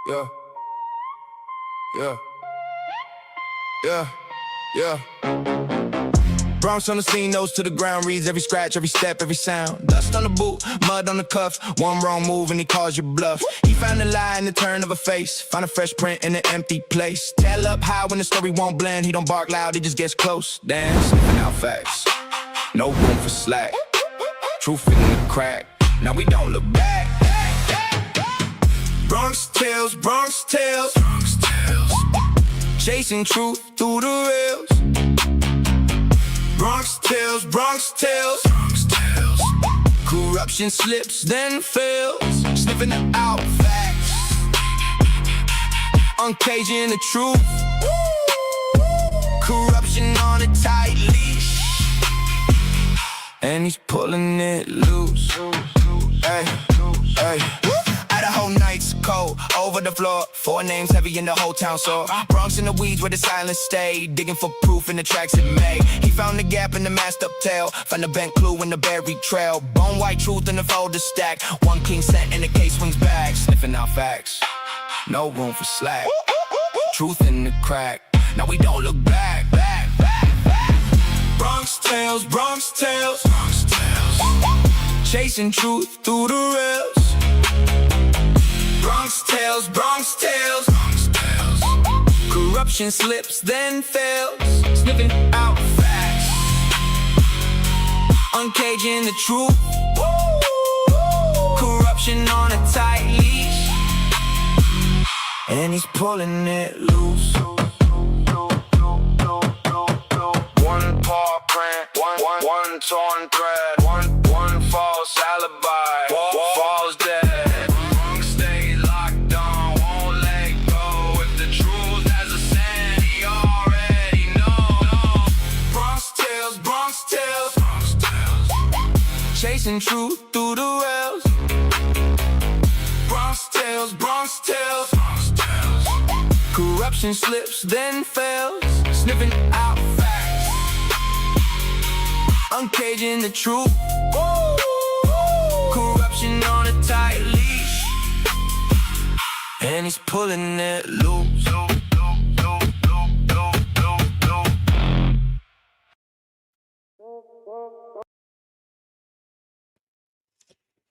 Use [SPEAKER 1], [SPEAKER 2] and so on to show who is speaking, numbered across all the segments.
[SPEAKER 1] Yeah, yeah, yeah, yeah. Bronx on the scene, nose to the ground, reads every scratch, every step, every sound. Dust on the boot, mud on the cuff, one wrong move and he calls you bluff. He found a lie in the turn of a face, found a fresh print in an empty place. Tail up high when the story won't blend, he don't bark loud, he just gets close. Damn, sniffing out facts, no room for slack. Truth in the crack, now we don't look back. Bronx Tales, Bronx Tales, Bronx Tales. Chasing truth through the rails. Bronx Tales, Bronx Tales, Bronx Tales. Corruption slips, then fails. Sniffing out facts, uncaging the truth. Corruption on a tight leash, and he's pulling it loose. Hey, hey. Idaho nights cold, over the floor. 4 names heavy in the whole town, so Bronx in the weeds where the silence stayed, digging for proof in the tracks it made. He found the gap in the masked up tail, found the bent clue in the buried trail. Bone white truth in the folder stack, one clean scent and the case swings back. Sniffing out facts, no room for slack. Truth in the crack, now we don't look back. Bronx Tales, Bronx Tales, Bronx Tales. Chasing truth through the rails. Bronx Tales, Bronx Tales, Bronx Tales. Corruption slips, then fails. Sniffing out facts, uncaging the truth. Corruption on a tight leash, and he's pulling it loose. One paw print, one torn thread, one false alibi, falls dead. Chasing truth through the rails. Bronx Tales, Bronx Tales, Bronx Tales. Corruption slips, then fails. Sniffing out facts, uncaging the truth. Corruption on a tight leash, and he's pulling it loose.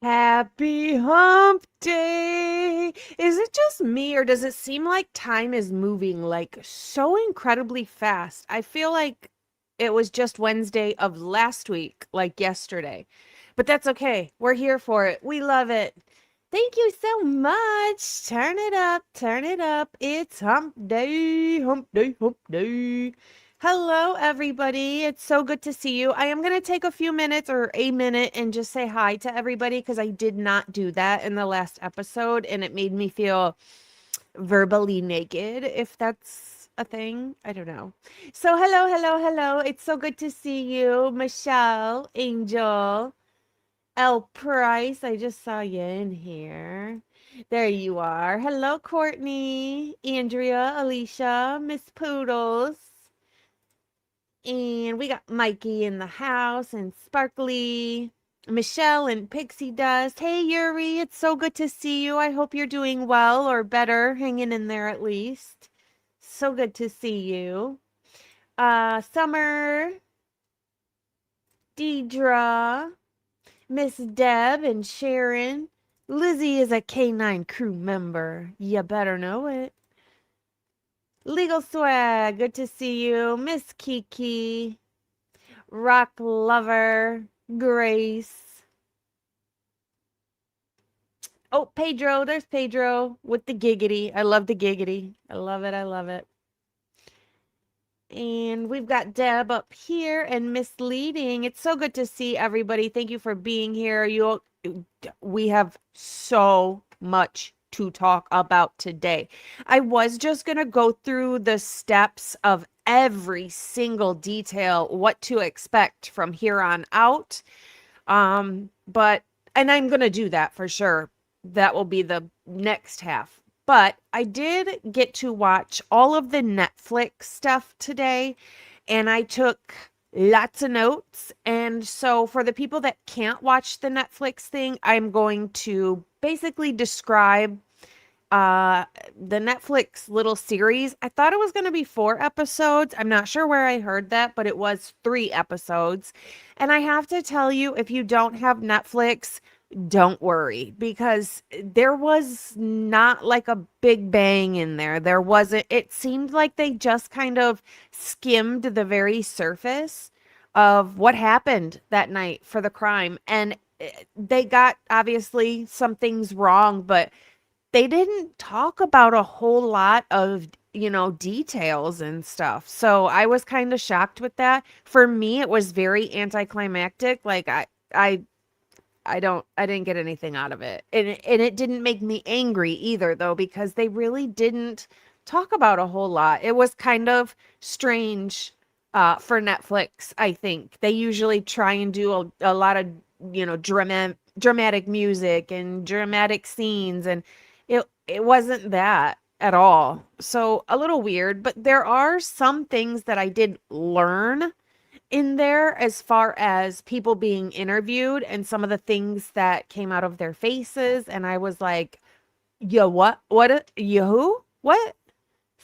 [SPEAKER 2] Happy hump day! Is it just me, or does it seem like time is moving like so incredibly fast? I feel like it was just Wednesday of last week, like yesterday. But that's okay. We're here for it. We love it. Thank you so much. Turn it up, turn it up. It's hump day, hump day, hump day. Hello, everybody. It's so good to see you. I am going to take a few minutes or a minute and just say hi to everybody because I did not do that in the last episode and it made me feel verbally naked, if that's a thing. I don't know. So hello, hello, hello. It's so good to see you. Michelle, Angel, L. Price. I just saw you in here. There you are. Hello, Courtney, Andrea, Alicia, Miss Poodles. And we got Mikey in the house and Sparkly, Michelle and Pixie Dust. Hey, Yuri, it's so good to see you. I hope you're doing well or better, hanging in there at least. So good to see you. Summer, Deidre, Miss Deb and Sharon. Lizzie is a K9 crew member. You better know it. Legal Swag, good to see you. Miss Kiki, Rock Lover, Grace. Oh, Pedro, there's Pedro with the giggity. I love the giggity. I love it, I love it. And we've got Deb up here and Misleading. It's so good to see everybody. Thank you for being here. We have so much to talk about today. I was just going to go through the steps of every single detail, what to expect from here on out. And I'm going to do that for sure. That will be the next half. But I did get to watch all of the Netflix stuff today, and I took lots of notes. And so for the people that can't watch the Netflix thing, I'm going to basically describe the Netflix little series. I thought it was going to be 4 episodes. I'm not sure where I heard that, but it was 3 episodes. And I have to tell you, if you don't have Netflix, don't worry, because there was not like a big bang in there. There wasn't, it seemed like they just kind of skimmed the very surface of what happened that night for the crime. And they got obviously some things wrong, but they didn't talk about a whole lot of, details and stuff. So I was kind of shocked with that. For me, it was very anticlimactic. Like I didn't get anything out of it. And it didn't make me angry either though, because they really didn't talk about a whole lot. It was kind of strange for Netflix, I think. They usually try and do a lot of, dramatic music and dramatic scenes, and it wasn't that at all. So a little weird, but there are some things that I did learn in there as far as people being interviewed and some of the things that came out of their faces. And I was like, yo, you who? What?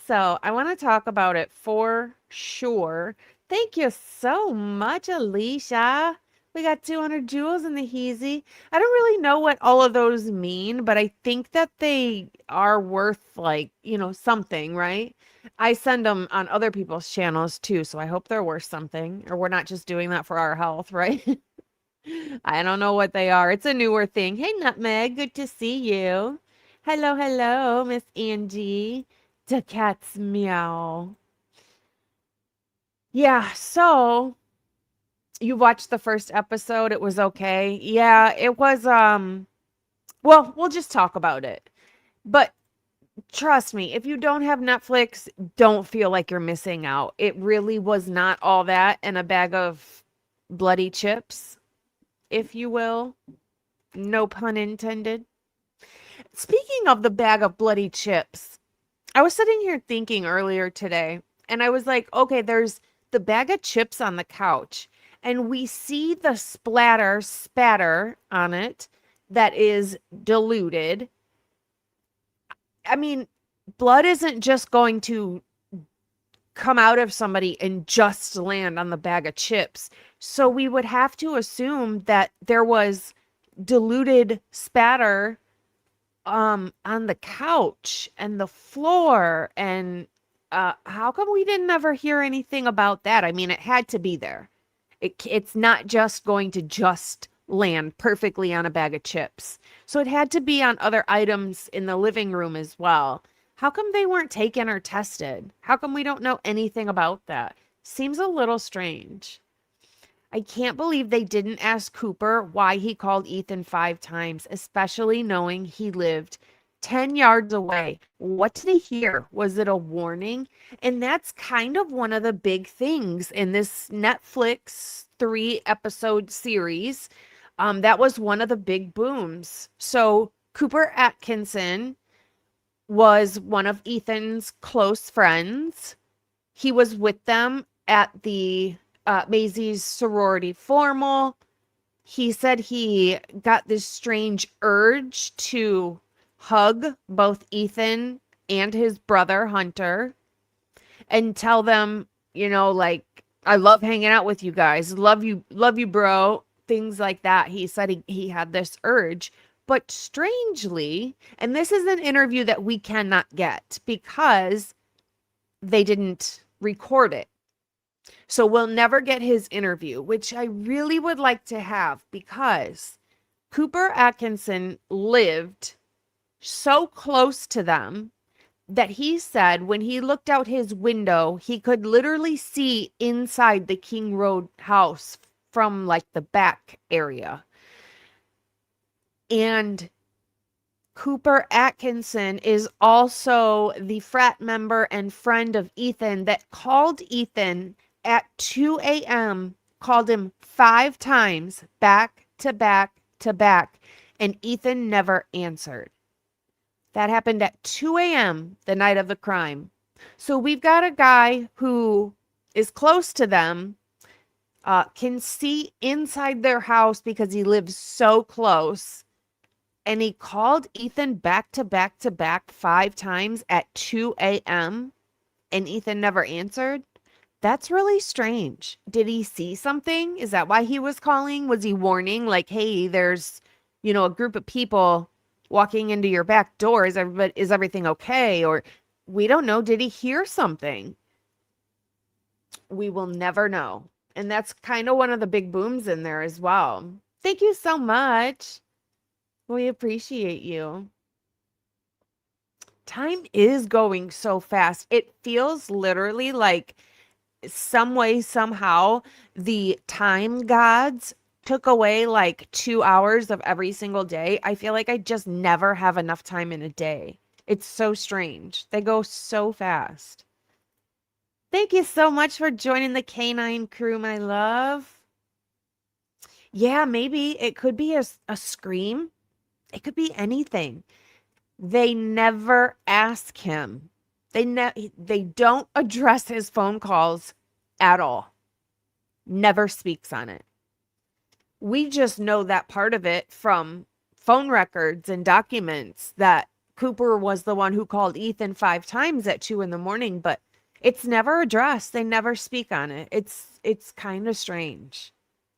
[SPEAKER 2] So I want to talk about it for sure. Thank you so much, Alicia. We got 200 jewels in the heezy. I don't really know what all of those mean, but I think that they are worth like, something, right? I send them on other people's channels too, so I hope they're worth something, or we're not just doing that for our health, right? I don't know what they are. It's a newer thing. Hey, Nutmeg, good to see you. Hello, hello, Miss Angie. The cat's meow. Yeah, so you watched the first episode. It was okay. Yeah, it was well, we'll just talk about it. But trust me, if you don't have Netflix, don't feel like you're missing out. It really was not all that and a bag of bloody chips, if you will. No pun intended. Speaking of the bag of bloody chips, I was sitting here thinking earlier today, and I was like, okay, there's the bag of chips on the couch, and we see the spatter on it that is diluted. I mean, blood isn't just going to come out of somebody and just land on the bag of chips. So we would have to assume that there was diluted spatter on the couch and the floor. And how come we didn't ever hear anything about that? I mean, it had to be there. It's not just going to just land perfectly on a bag of chips. So it had to be on other items in the living room as well. How come they weren't taken or tested? How come we don't know anything about that? Seems a little strange. I can't believe they didn't ask Cooper why he called Ethan 5 times, especially knowing he lived 10 yards away. What did he hear? Was it a warning? And that's kind of one of the big things in this Netflix 3-episode series. That was one of the big booms. So Cooper Atkinson was one of Ethan's close friends. He was with them at the Maisie's sorority formal. He said he got this strange urge to hug both Ethan and his brother Hunter and tell them, like, I love hanging out with you guys. Love you, bro. Things like that. He said he had this urge. But strangely, and this is an interview that we cannot get because they didn't record it. So we'll never get his interview, which I really would like to have, because Cooper Atkinson lived so close to them that he said when he looked out his window, he could literally see inside the King Road house from like the back area. And Cooper Atkinson is also the frat member and friend of Ethan that called Ethan at 2 a.m., called him 5 times back to back to back, and Ethan never answered. That happened at 2 a.m. the night of the crime. So we've got a guy who is close to them, can see inside their house because he lives so close, And he called Ethan back to back to back 5 times at 2 a.m. and Ethan never answered. That's really strange. Did he see something? Is that why he was calling? Was he warning, like, hey, there's, a group of people walking into your back door? Is everything okay? Or we don't know. Did he hear something? We will never know. And that's kind of one of the big booms in there as well. Thank you so much. We appreciate you. Time is going so fast. It feels literally like some way, somehow, the time gods took away like 2 hours of every single day. I feel like I just never have enough time in a day. It's so strange. They go so fast. Thank you so much for joining the Canine crew, my love. Yeah, maybe it could be a scream. It could be anything. They never ask him. They don't address his phone calls at all. Never speaks on it. We just know that part of it from phone records and documents that Cooper was the one who called Ethan 5 times at 2 a.m, but it's never addressed. They never speak on it. It's kind of strange.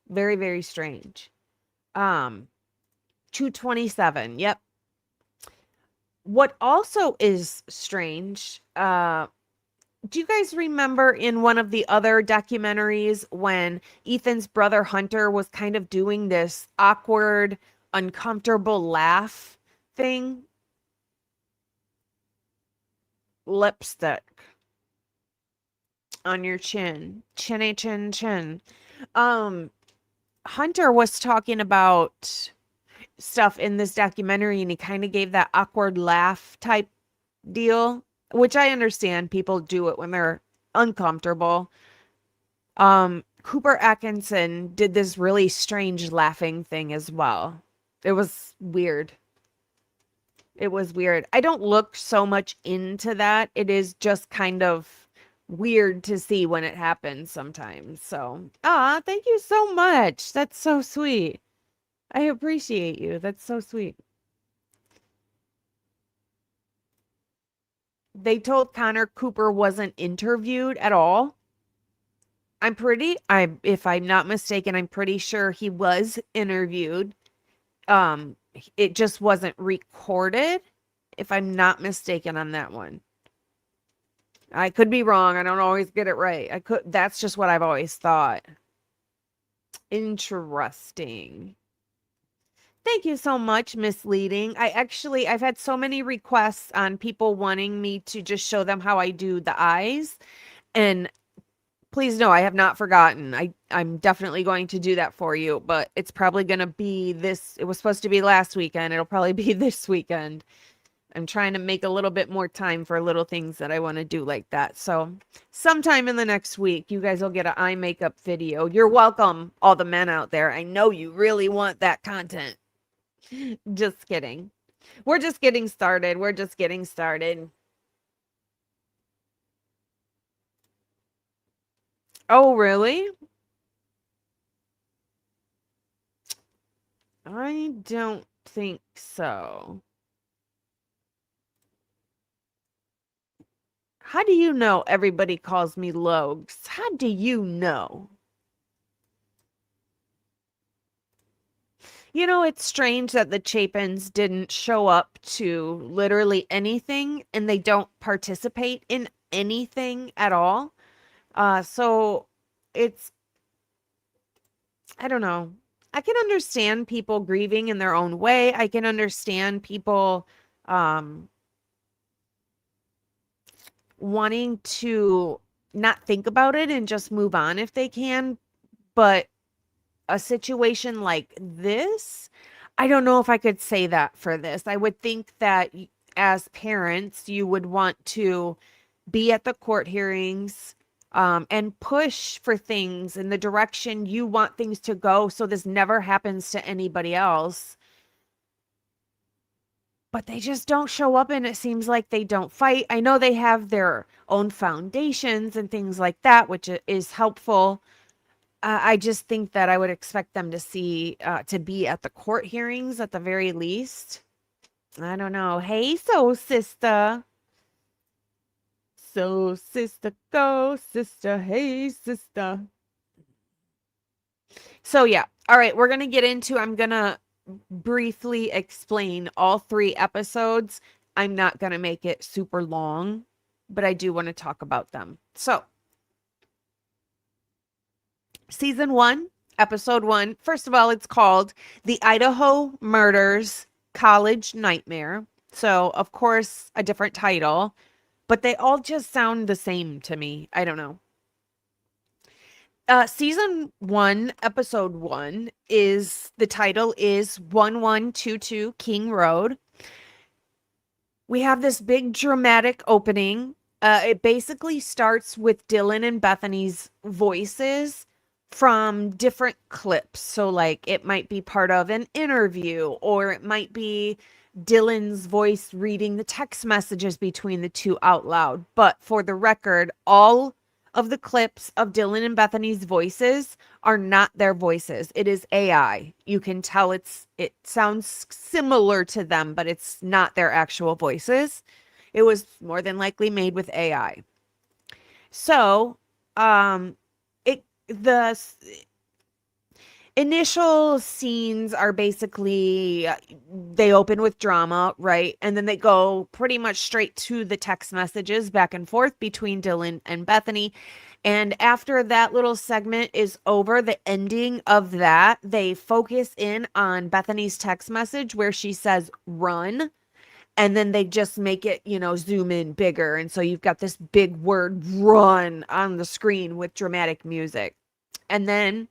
[SPEAKER 2] Very, very strange. 227. Yep. What also is strange, do you guys remember in one of the other documentaries when Ethan's brother Hunter was kind of doing this awkward, uncomfortable laugh thing? Lipstick on your chin. Chinny chin chin. Hunter was talking about stuff in this documentary and he kind of gave that awkward laugh type deal, which I understand people do it when they're uncomfortable. Cooper Atkinson did this really strange laughing thing as well. It was weird. It was weird. I don't look so much into that. It is just kind of weird to see when it happens sometimes. So, thank you so much. That's so sweet. I appreciate you. That's so sweet. They told Connor Cooper wasn't interviewed at all. If I'm not mistaken, I'm pretty sure he was interviewed. It just wasn't recorded, if I'm not mistaken on that one. I could be wrong. I don't always get it right. That's just what I've always thought. Interesting. Thank you so much, Misleading. I've had so many requests on people wanting me to just show them how I do the eyes. And please know, I have not forgotten. I'm definitely going to do that for you, but it's probably going to be it was supposed to be last weekend. It'll probably be this weekend. I'm trying to make a little bit more time for little things that I want to do like that. So sometime in the next week, you guys will get an eye makeup video. You're welcome, all the men out there. I know you really want that content. Just kidding. We're just getting started. We're just getting started. Oh, really? I don't think so. How do you know everybody calls me Logs? How do you know? It's strange that the Chapins didn't show up to literally anything and they don't participate in anything at all. So I don't know. I can understand people grieving in their own way. I can understand people wanting to not think about it and just move on if they can. But a situation like this, I don't know if I could say that for this. I would think that as parents, you would want to be at the court hearings and push for things in the direction you want things to go so this never happens to anybody else. But they just don't show up and it seems like they don't fight. I know they have their own foundations and things like that, which is helpful. I just think that I would expect them to be at the court hearings at the very least. I don't know. Hey, so sister. So sister, go sister. Hey, sister. So yeah. All right, we're going to get into, I'm going to briefly explain all 3 episodes. I'm not going to make it super long, but I do want to talk about them. So, season 1, episode 1. First of all, it's called The Idaho Murders College Nightmare. So, of course, a different title, but they all just sound the same to me. I don't know. Season 1, episode 1 is, the title is 1122 King Road. We have this big dramatic opening. It basically starts with Dylan and Bethany's voices from different clips. So, like, it might be part of an interview, or it might be Dylan's voice reading the text messages between the two out loud. But for the record, all of the clips of Dylan and Bethany's voices are not their voices. It is AI. You can tell it sounds similar to them, but it's not their actual voices. It was more than likely made with AI. So, the initial scenes are basically, they open with drama, right? And then they go pretty much straight to the text messages back and forth between Dylan and Bethany. And after that little segment is over, the ending of that, they focus in on Bethany's text message where she says run. And then they just make it, zoom in bigger. And so you've got this big word run on the screen with dramatic music. And then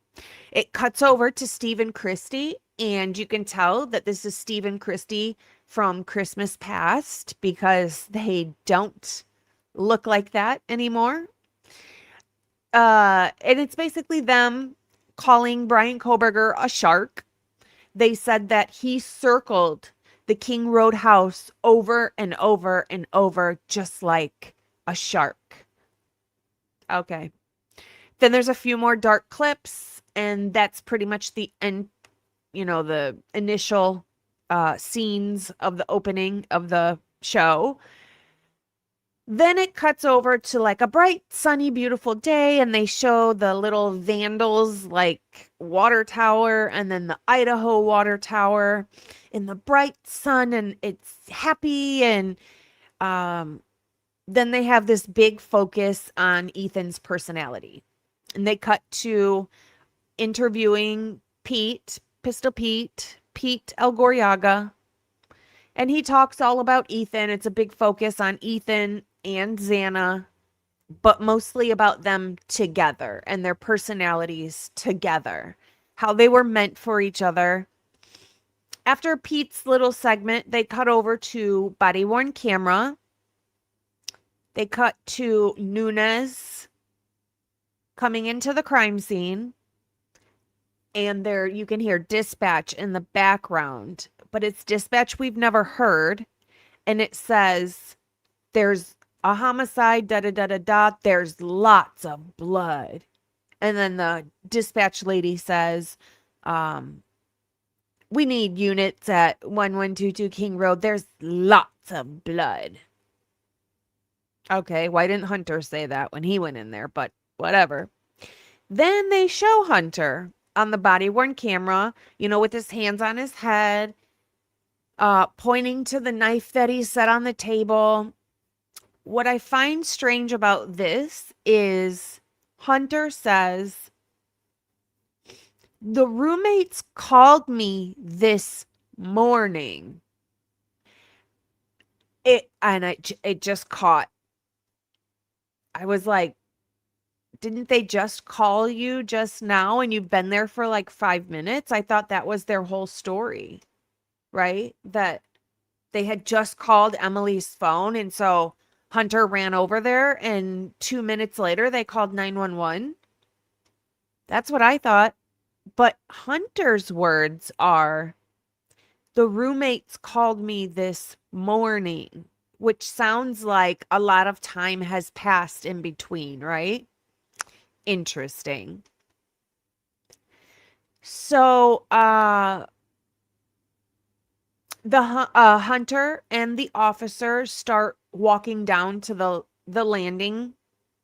[SPEAKER 2] it cuts over to Steve and Christy, and you can tell that this is Steve and Christy from Christmas Past because they don't look like that anymore. And it's basically them calling Brian Kohberger a shark. They said that he circled the King Road house over and over and over, just like a shark. Okay. Then there's a few more dark clips, and that's pretty much the end, the initial scenes of the opening of the show. Then it cuts over to like a bright, sunny, beautiful day, and they show the little vandals like water tower and then the Idaho water tower in the bright sun, and it's happy. And then they have this big focus on Ethan's personality. And they cut to interviewing Pistol Pete Elgoriaga. And he talks all about Ethan. It's a big focus on Ethan and Xana, but mostly about them together and their personalities together, how they were meant for each other. After Pete's little segment, they cut over to body-worn camera. They cut to Nunez coming into the crime scene. And there you can hear dispatch in the background, but it's dispatch we've never heard. And it says, there's a homicide, da-da-da-da-da, there's lots of blood. And then the dispatch lady says, we need units at 1122 King Road. There's lots of blood. Okay, why didn't Hunter say that when he went in there? But whatever. Then they show Hunter on the body-worn camera, with his hands on his head, pointing to the knife that he set on the table. What I find strange about this is Hunter says, the roommates called me this morning. It just caught. I was like, didn't they just call you just now and you've been there for like 5 minutes? I thought that was their whole story, right? That they had just called Emily's phone, and so Hunter ran over there, and 2 minutes later they called 911. That's what I thought. But Hunter's words are, the roommates called me this morning, which sounds like a lot of time has passed in between, right? Interesting. So, the hunter and the officer start walking down to the landing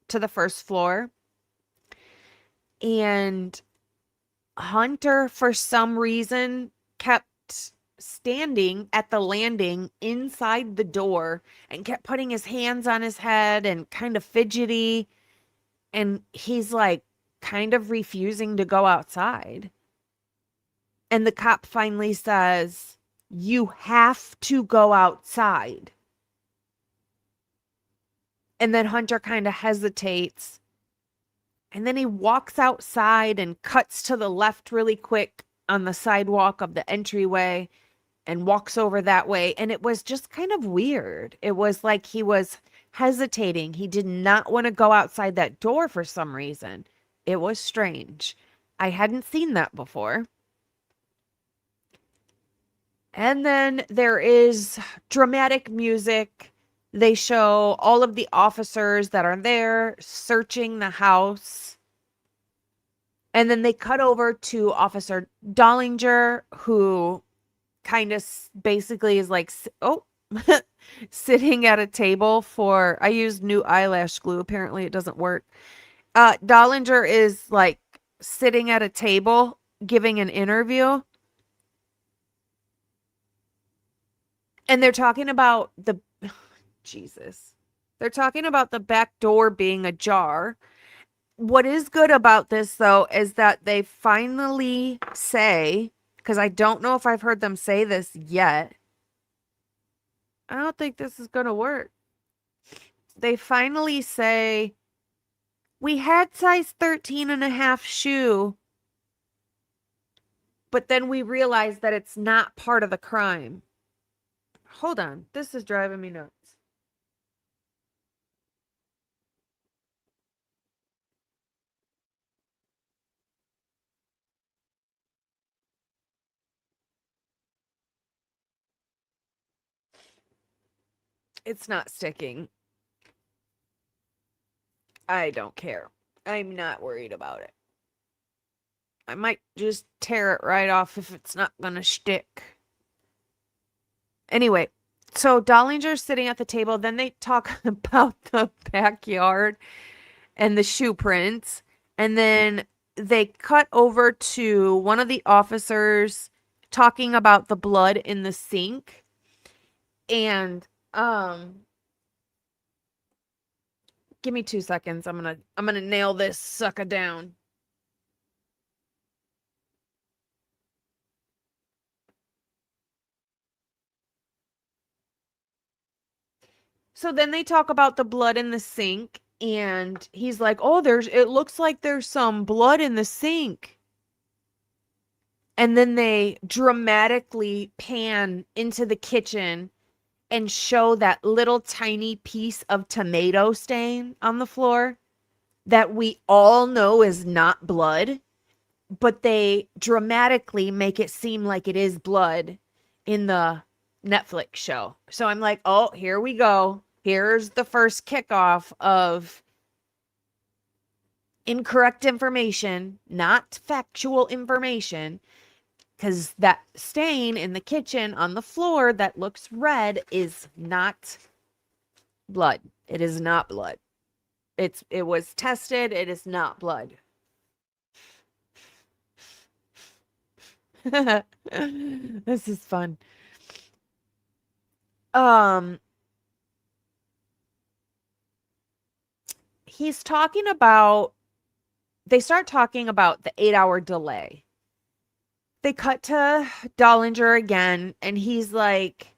[SPEAKER 2] to the first floor, and Hunter, for some reason, kept standing at the landing inside the door and kept putting his hands on his head and kind of fidgety. And he's like kind of refusing to go outside. And the cop finally says, "You have to go outside." And then Hunter kind of hesitates. And then he walks outside and cuts to the left really quick on the sidewalk of the entryway and walks over that way. And it was just kind of weird. It was like he was hesitating. He did not want to go outside that door for some reason. It was strange. I hadn't seen that before. And then there is dramatic music. They show all of the officers that are there searching the house. And then they cut over to Officer Dollinger, who kind of basically is like, oh, sitting at a table for, I used new eyelash glue. Apparently it doesn't work. Dollinger is like sitting at a table giving an interview. And they're talking about Jesus. They're talking about the back door being ajar. What is good about this, though, is that they finally say, because I don't know if I've heard them say this yet. I don't think this is going to work. They finally say, "We had size 13.5 shoe, but then we realized that it's not part of the crime." Hold on. This is driving me nuts. It's not sticking. I don't care. I'm not worried about it. I might just tear it right off if it's not gonna stick. Anyway, so Dollinger's sitting at the table. Then they talk about the backyard and the shoe prints. And then they cut over to one of the officers talking about the blood in the sink. And give me 2 seconds. I'm gonna nail this sucker down. So then they talk about the blood in the sink, and he's like, "Oh, it looks like there's some blood in the sink." And then they dramatically pan into the kitchen and show that little tiny piece of tomato stain on the floor that we all know is not blood, but they dramatically make it seem like it is blood in the Netflix show. So I'm like, oh, here we go. Here's the first kickoff of incorrect information, not factual information, because that stain in the kitchen on the floor that looks red is not blood. It is not blood. It was tested. It is not blood. This is fun. He's talking about, they start talking about the 8-hour delay. They cut to Dollinger again, and he's like,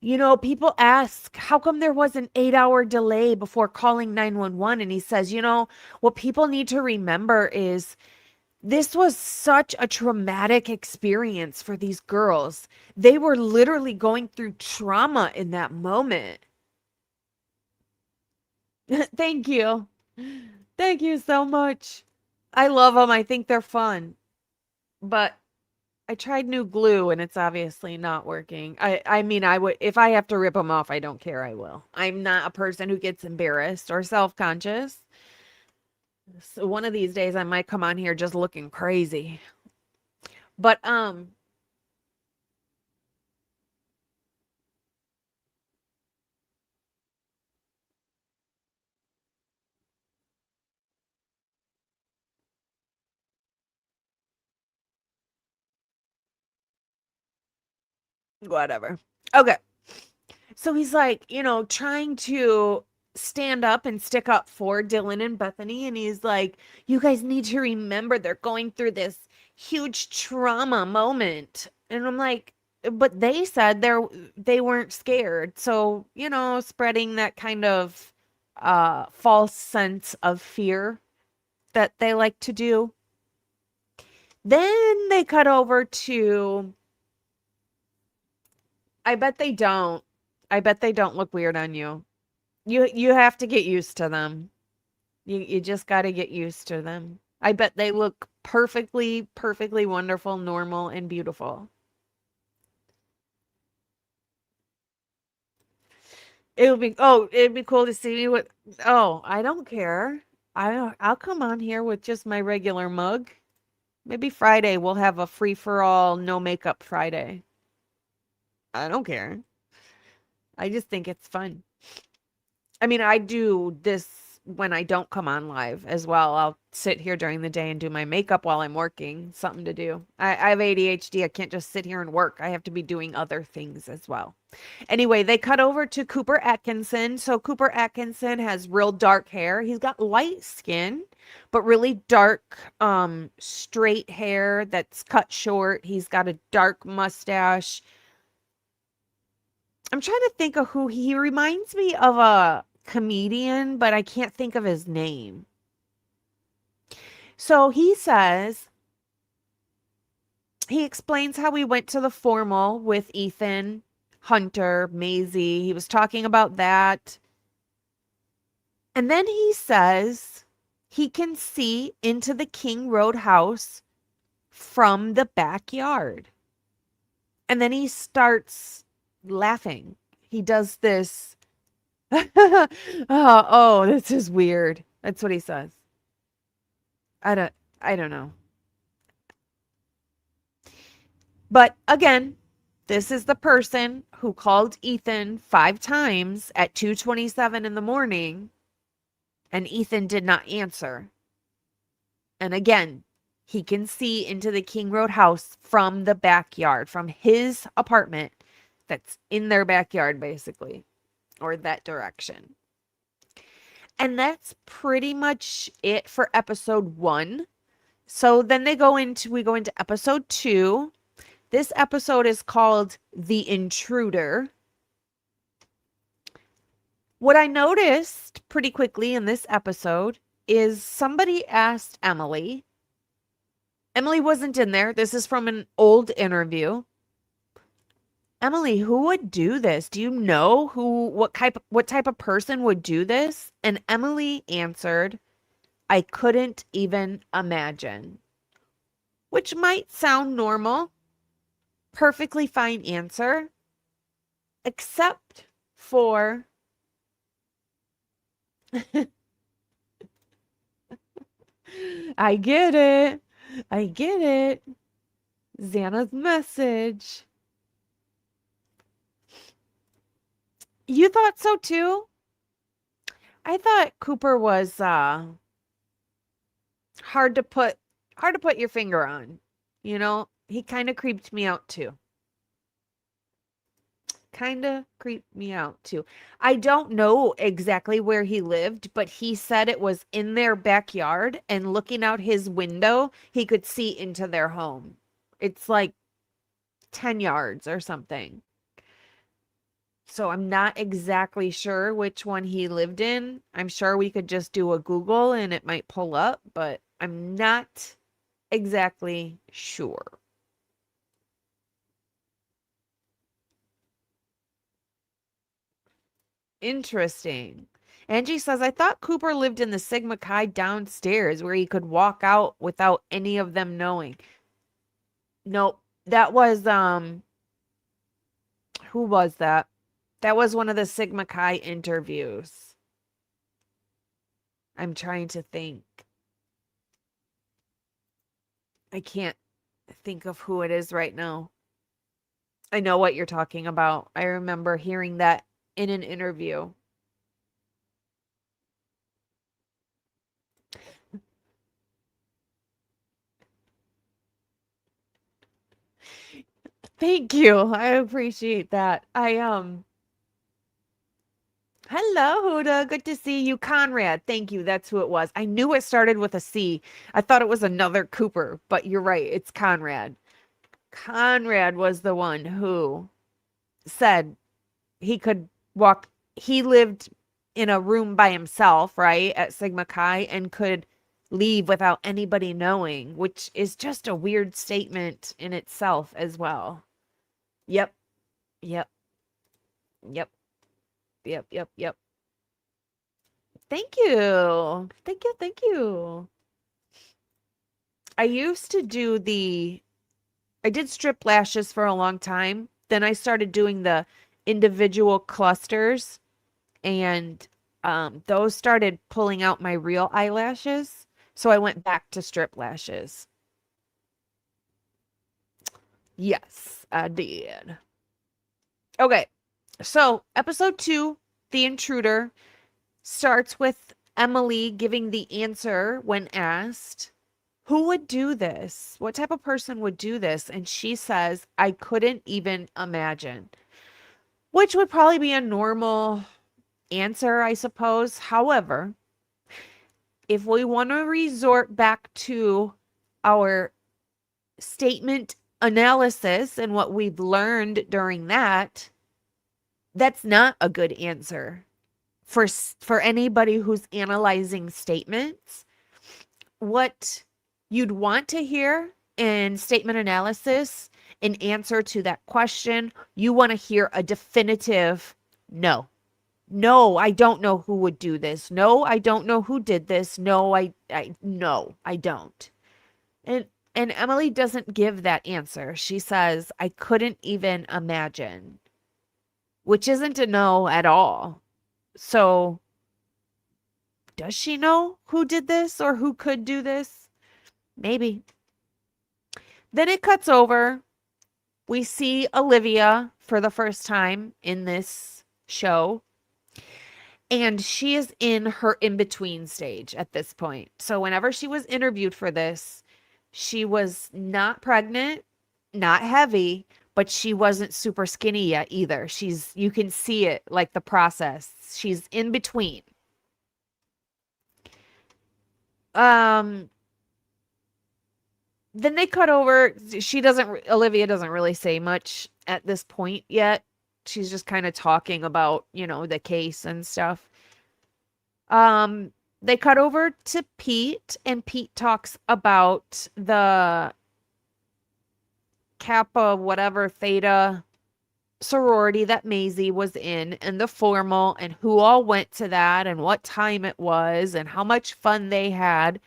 [SPEAKER 2] people ask, how come there was an 8-hour delay before calling 911? And he says, what people need to remember is this was such a traumatic experience for these girls. They were literally going through trauma in that moment. Thank you. Thank you so much. I love them. I think they're fun. But I tried new glue and it's obviously not working. I mean, I would, if I have to rip them off, I don't care. I will. I'm not a person who gets embarrassed or self-conscious. So one of these days I might come on here just looking crazy. But whatever. Okay. So he's like, trying to stand up and stick up for Dylan and Bethany. And he's like, you guys need to remember they're going through this huge trauma moment. And I'm like, but they said they weren't scared. So, spreading that kind of false sense of fear that they like to do. Then they cut over to, I bet they don't. I bet they don't look weird on you. You have to get used to them. You just got to get used to them. I bet they look perfectly, perfectly wonderful, normal, and beautiful. It'd be cool to see me with, I don't care. I'll come on here with just my regular mug. Maybe Friday we'll have a free for all, no makeup Friday. I don't care. I just think it's fun. I mean, I do this when I don't come on live as well. I'll sit here during the day and do my makeup while I'm working. Something to do. I have ADHD. I can't just sit here and work. I have to be doing other things as well. Anyway, they cut over to Cooper Atkinson. So Cooper Atkinson has real dark hair. He's got light skin, but really dark, straight hair that's cut short. He's got a dark mustache. I'm trying to think of who he reminds me of, a comedian, but I can't think of his name. So he says, he explains how he went to the formal with Ethan, Hunter, Maisie. He was talking about that. And then he says he can see into the King Road house from the backyard. And then he starts laughing. He does this. Oh, this is weird. That's what he says. I don't know. But again, this is the person who called Ethan 5 times at 2:27 in the morning, and Ethan did not answer. And again, he can see into the King Road house from the backyard, from his apartment that's in their backyard, basically, or that direction. And that's pretty much it for episode 1. So then we go into episode 2. This episode is called The Intruder. What I noticed pretty quickly in this episode is somebody asked Emily. Emily wasn't in there. This is from an old interview. Emily, who would do this? Do you know what type of person would do this? And Emily answered, I couldn't even imagine. Which might sound normal. Perfectly fine answer. Except for I get it. I get it. Xana's message. You thought so too? I thought Cooper was hard to put your finger on. He kind of creeped me out too. I don't know exactly where he lived, but he said it was in their backyard, and looking out his window, he could see into their home. It's like 10 yards or something. So I'm not exactly sure which one he lived in. I'm sure we could just do a Google and it might pull up, but I'm not exactly sure. Interesting. Angie says, I thought Cooper lived in the Sigma Chi downstairs where he could walk out without any of them knowing. Nope. That was, who was that? That was one of the Sigma Chi interviews. I'm trying to think. I can't think of who it is right now. I know what you're talking about. I remember hearing that in an interview. Thank you. I appreciate that. Hello, Huda. Good to see you. Conrad. Thank you. That's who it was. I knew it started with a C. I thought it was another Cooper, but you're right. It's Conrad. Conrad was the one who said he could walk. He lived in a room by himself, right, at Sigma Chi, and could leave without anybody knowing, which is just a weird statement in itself as well. Yep. Yep. Yep. Yep. Yep. Yep. Thank you. Thank you. Thank you. I used to I did strip lashes for a long time. Then I started doing the individual clusters, and those started pulling out my real eyelashes. So I went back to strip lashes. Yes, I did. Okay. So episode 2, The Intruder, starts with Emily giving the answer when asked, who would do this? What type of person would do this? And she says, I couldn't even imagine, which would probably be a normal answer, I suppose. However, if we want to resort back to our statement analysis and what we've learned during that, that's not a good answer for anybody who's analyzing statements. What you'd want to hear in statement analysis, in answer to that question, you want to hear a definitive no. No, I don't know who would do this. No, I don't know who did this. No, no, I don't. And Emily doesn't give that answer. She says, I couldn't even imagine, which isn't a no at all. So, does she know who did this or who could do this? Maybe. Then it cuts over. We see Olivia for the first time in this show. And she is in her in-between stage at this point. So whenever she was interviewed for this, she was not pregnant, not heavy, but she wasn't super skinny yet either. You can see it, like the process. She's in between. Then they cut over. Olivia doesn't really say much at this point yet. She's just kind of talking about, the case and stuff. They cut over to Pete, and Pete talks about the Kappa whatever Theta sorority that Maisie was in, and the formal, and who all went to that, and what time it was, and how much fun they had.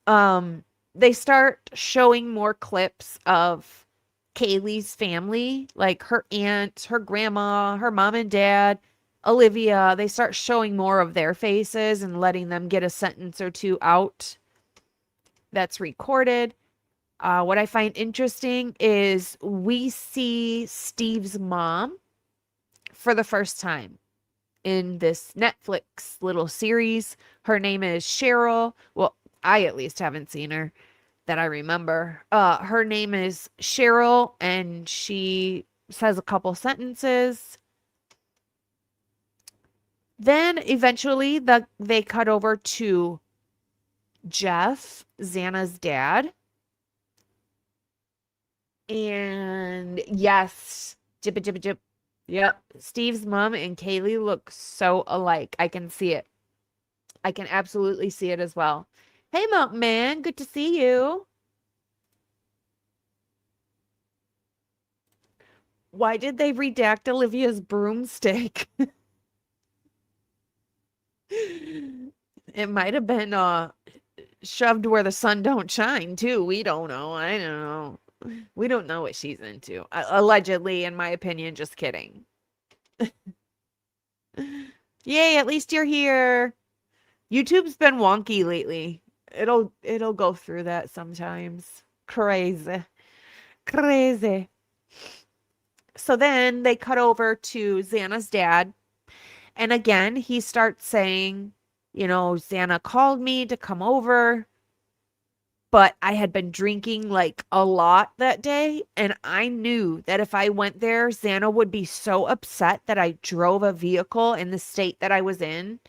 [SPEAKER 2] They start showing more clips of Kaylee's family, like her aunt, her grandma, her mom and dad, Olivia. They start showing more of their faces and letting them get a sentence or two out that's recorded. What I find interesting is we see Steve's mom for the first time in this Netflix little series. Her name is Cheryl. Well, I at least haven't seen her that I remember. Her name is Cheryl, and she says a couple sentences. Then eventually they cut over to Jeff, Xana's dad. And yes, jip, jip, jip. Yep. Steve's mom and Kaylee look so alike. I can see it. I can absolutely see it as well. Hey, Mountain Man. Good to see you. Why did they redact Olivia's broomstick? It might have been shoved where the sun don't shine, too. We don't know. I don't know. We don't know what she's into. Allegedly, in my opinion. Just kidding. Yay, at least you're here. YouTube's been wonky lately. It'll go through that sometimes. Crazy. Crazy. So then they cut over to Xana's dad. And again, he starts saying, Xana called me to come over, but I had been drinking like a lot that day. And I knew that if I went there, Xana would be so upset that I drove a vehicle in the state that I was in.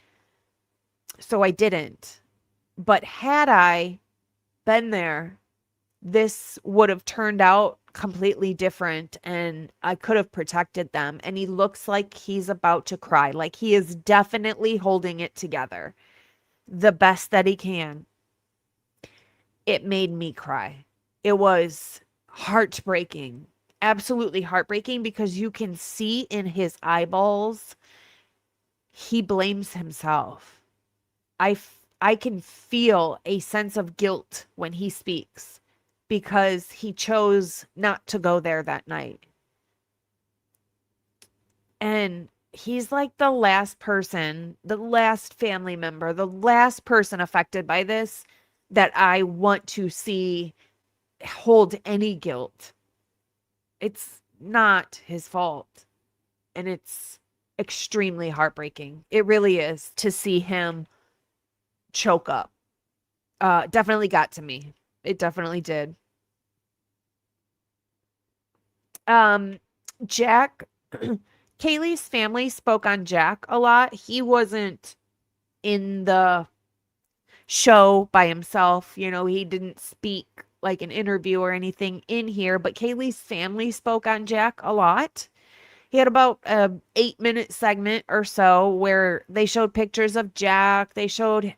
[SPEAKER 2] So I didn't. But had I been there, this would have turned out completely different and I could have protected them. And he looks like he's about to cry. Like he is definitely holding it together the best that he can. It made me cry. It was heartbreaking, absolutely heartbreaking, because you can see in his eyeballs, he blames himself. I can feel a sense of guilt when he speaks because he chose not to go there that night. And he's like the last person, the last family member, the last person affected by this that I want to see hold any guilt. It's not his fault. And it's extremely heartbreaking. It really is to see him choke up. Definitely got to me. It definitely did. Jack, Kaylee's family spoke on Jack a lot. He wasn't in the show by himself. He didn't speak like an interview or anything in here, but Kaylee's family spoke on Jack a lot. He had about a 8-minute segment or so where they showed pictures of Jack. They showed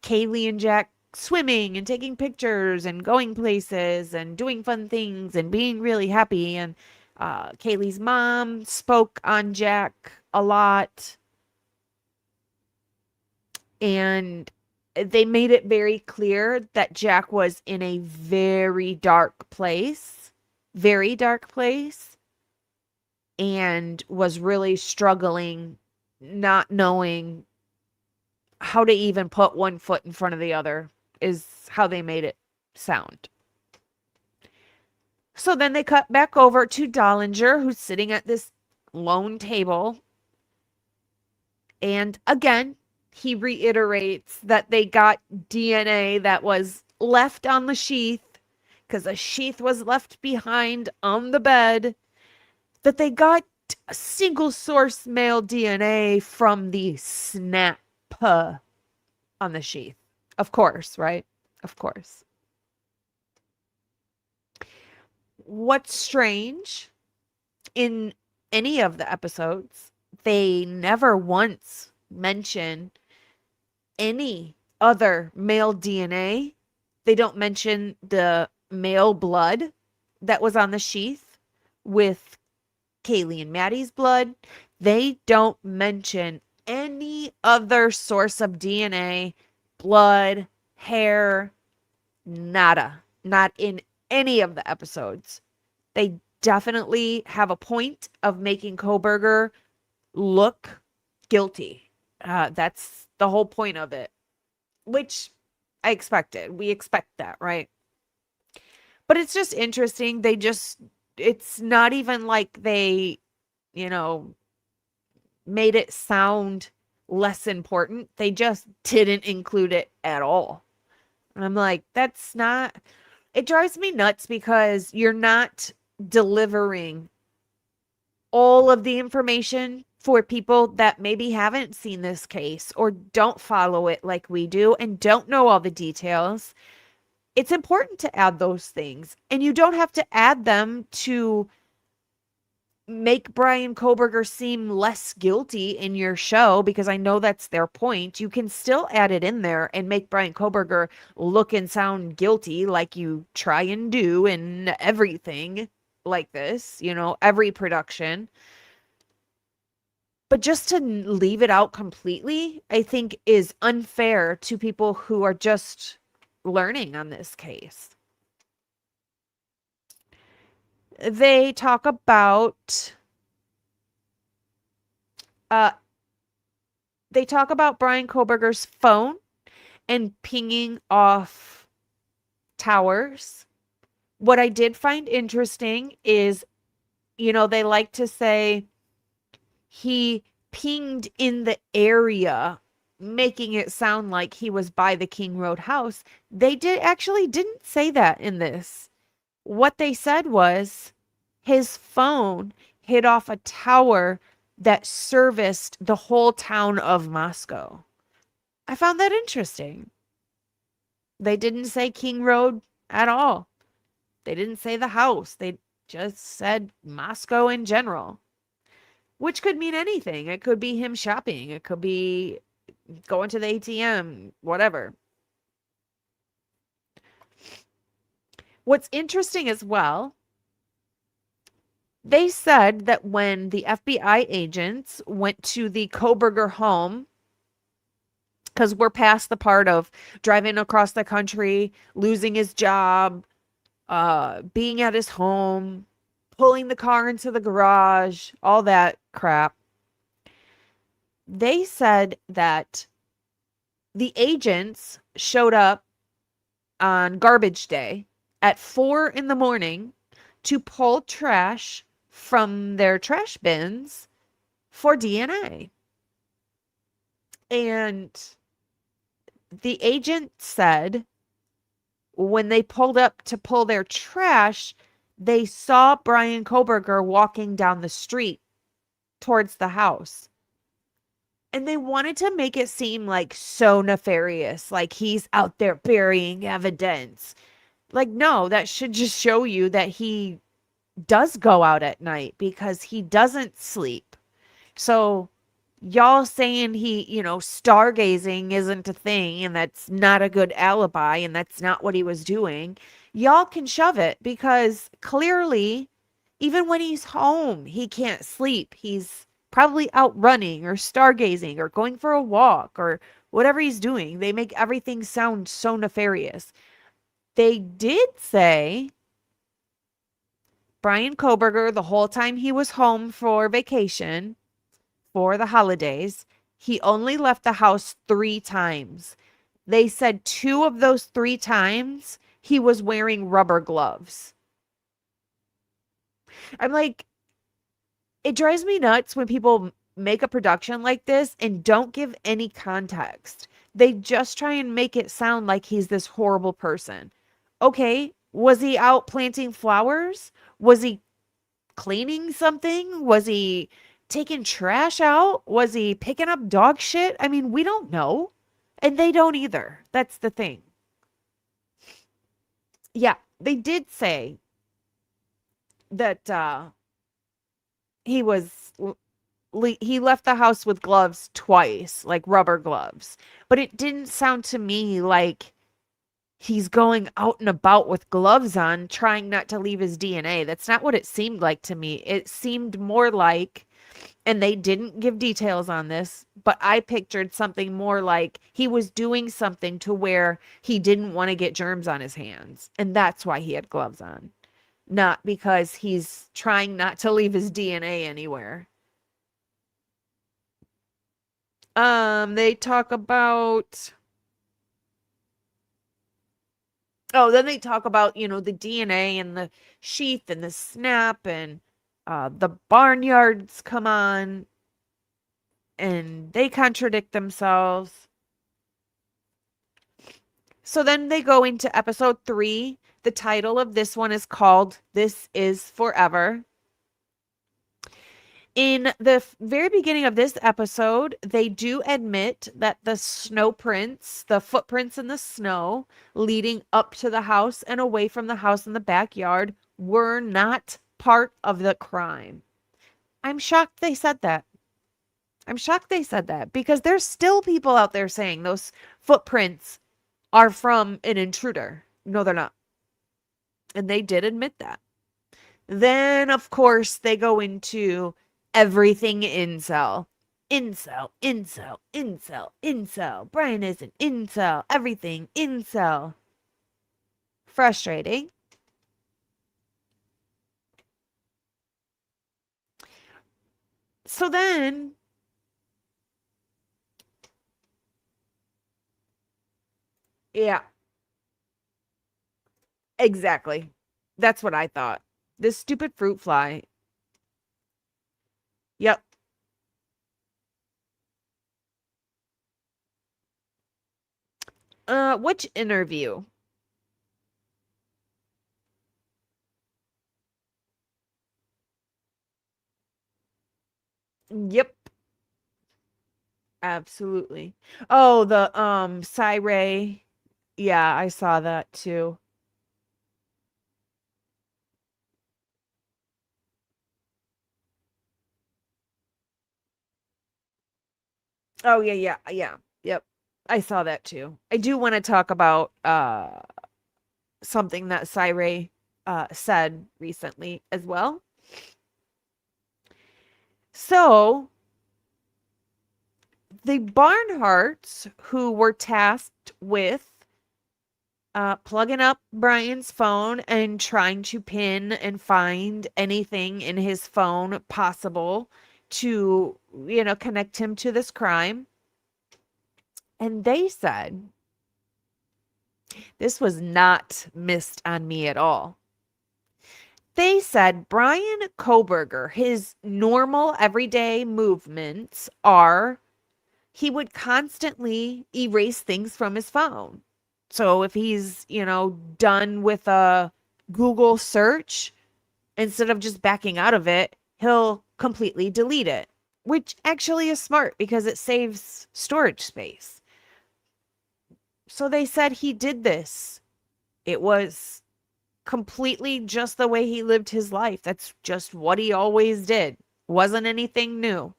[SPEAKER 2] Kaylee and Jack swimming and taking pictures and going places and doing fun things and being really happy. And Kaylee's mom spoke on Jack a lot. And they made it very clear that Jack was in a very dark place, and was really struggling, not knowing how to even put one foot in front of the other, is how they made it sound. So then they cut back over to Dollinger, who's sitting at this lone table. And again, he reiterates that they got DNA that was left on the sheath because a sheath was left behind on the bed, that they got single source male DNA from the snap on the sheath. Of course, right? Of course. What's strange, in any of the episodes, they never once mention any other male DNA. They don't mention the male blood that was on the sheath with Kaylee and Maddie's blood. They don't mention any other source of DNA, blood, hair, nada. Not in any of the episodes. They definitely have a point of making Kohberger look guilty. That's the whole point of it, which I expected. We expect that, right? But it's just interesting. It's not even like they, made it sound less important. They just didn't include it at all. And I'm like, it drives me nuts because you're not delivering all of the information for people that maybe haven't seen this case or don't follow it like we do and don't know all the details. It's important to add those things, and you don't have to add them to make Brian Kohberger seem less guilty in your show, because I know that's their point. You can still add it in there and make Brian Kohberger look and sound guilty, like you try and do in everything like this, every production. But just to leave it out completely, I think is unfair to people who are just learning on this case. They talk about Brian Kohberger's phone and pinging off towers. What I did find interesting is, they like to say he pinged in the area, making it sound like he was by the King Road house. They didn't say that in this. What they said was his phone hit off a tower that serviced the whole town of Moscow. I found that interesting. They didn't say King Road at all. They didn't say the house. They just said Moscow in general, which could mean anything. It could be him shopping. It could be going to the ATM, whatever. What's interesting as well, they said that when the FBI agents went to the Kohberger home, because we're past the part of driving across the country, losing his job, being at his home, pulling the car into the garage, all that crap. They said that the agents showed up on garbage day at 4 in the morning to pull trash from their trash bins for DNA. And the agent said when they pulled up to pull their trash, they saw Brian Kohberger walking down the street towards the house. And they wanted to make it seem like so nefarious, like he's out there burying evidence. Like, no, that should just show you that he does go out at night because he doesn't sleep. So y'all saying he, stargazing isn't a thing and that's not a good alibi and that's not what he was doing, y'all can shove it because clearly, even when he's home, he can't sleep. He's probably out running or stargazing or going for a walk or whatever he's doing. They make everything sound so nefarious. They did say Brian Kohberger, the whole time he was home for vacation, for the holidays, he only left the house 3 times. They said 2 of those 3 times he was wearing rubber gloves. I'm like, it drives me nuts when people make a production like this and don't give any context. They just try and make it sound like he's this horrible person. Okay, was he out planting flowers? Was he cleaning something? Was he taking trash out? Was he picking up dog shit? I mean, we don't know. And they don't either. That's the thing. Yeah, they did say that he left the house with gloves twice, like rubber gloves. But it didn't sound to me like he's going out and about with gloves on, trying not to leave his DNA. That's not what it seemed like to me. It seemed more like, and they didn't give details on this, but I pictured something more like he was doing something to where he didn't want to get germs on his hands. And that's why he had gloves on. Not because he's trying not to leave his DNA anywhere. They talk about... Oh, then they talk about, the DNA and the sheath and the snap and the barnyards come on and they contradict themselves. So then they go into episode 3. The title of this one is called This Is Forever. In the very beginning of this episode, they do admit that the snow prints, the footprints in the snow leading up to the house and away from the house in the backyard were not part of the crime. I'm shocked they said that. Because there's still people out there saying those footprints are from an intruder. No, they're not. And they did admit that. Then, of course, they go into everything incel. Incel. Brian is an incel. Everything incel. Frustrating. So then Yeah, exactly. That's what I thought. This stupid fruit fly. Yep. Which interview? Yep, absolutely. Oh, the Syray. Yeah, I saw that too. Oh yeah, yeah, yeah. Yep. I saw that too. I do want to talk about something that Syray said recently as well. So, the Barnharts who were tasked with plugging up Brian's phone and trying to pin and find anything in his phone possible to, connect him to this crime. And they said, this was not missed on me at all. They said Brian Kohberger, his normal everyday movements are he would constantly erase things from his phone. So if he's, done with a Google search, instead of just backing out of it, he'll completely delete it, which actually is smart because it saves storage space. So they said he did this. It was completely just the way he lived his life. That's just what he always did. Wasn't anything new.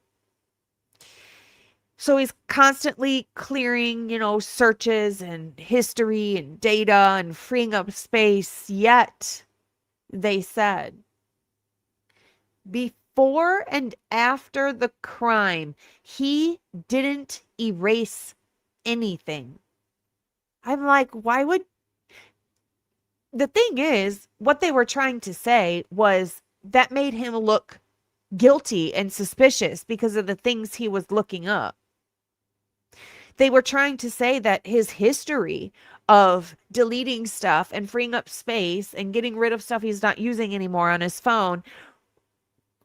[SPEAKER 2] So he's constantly clearing, searches and history and data and freeing up space. Yet, they said, before and after the crime, he didn't erase anything. I'm like, why would. The thing is, what they were trying to say was that made him look guilty and suspicious because of the things he was looking up. They were trying to say that his history of deleting stuff and freeing up space and getting rid of stuff he's not using anymore on his phone,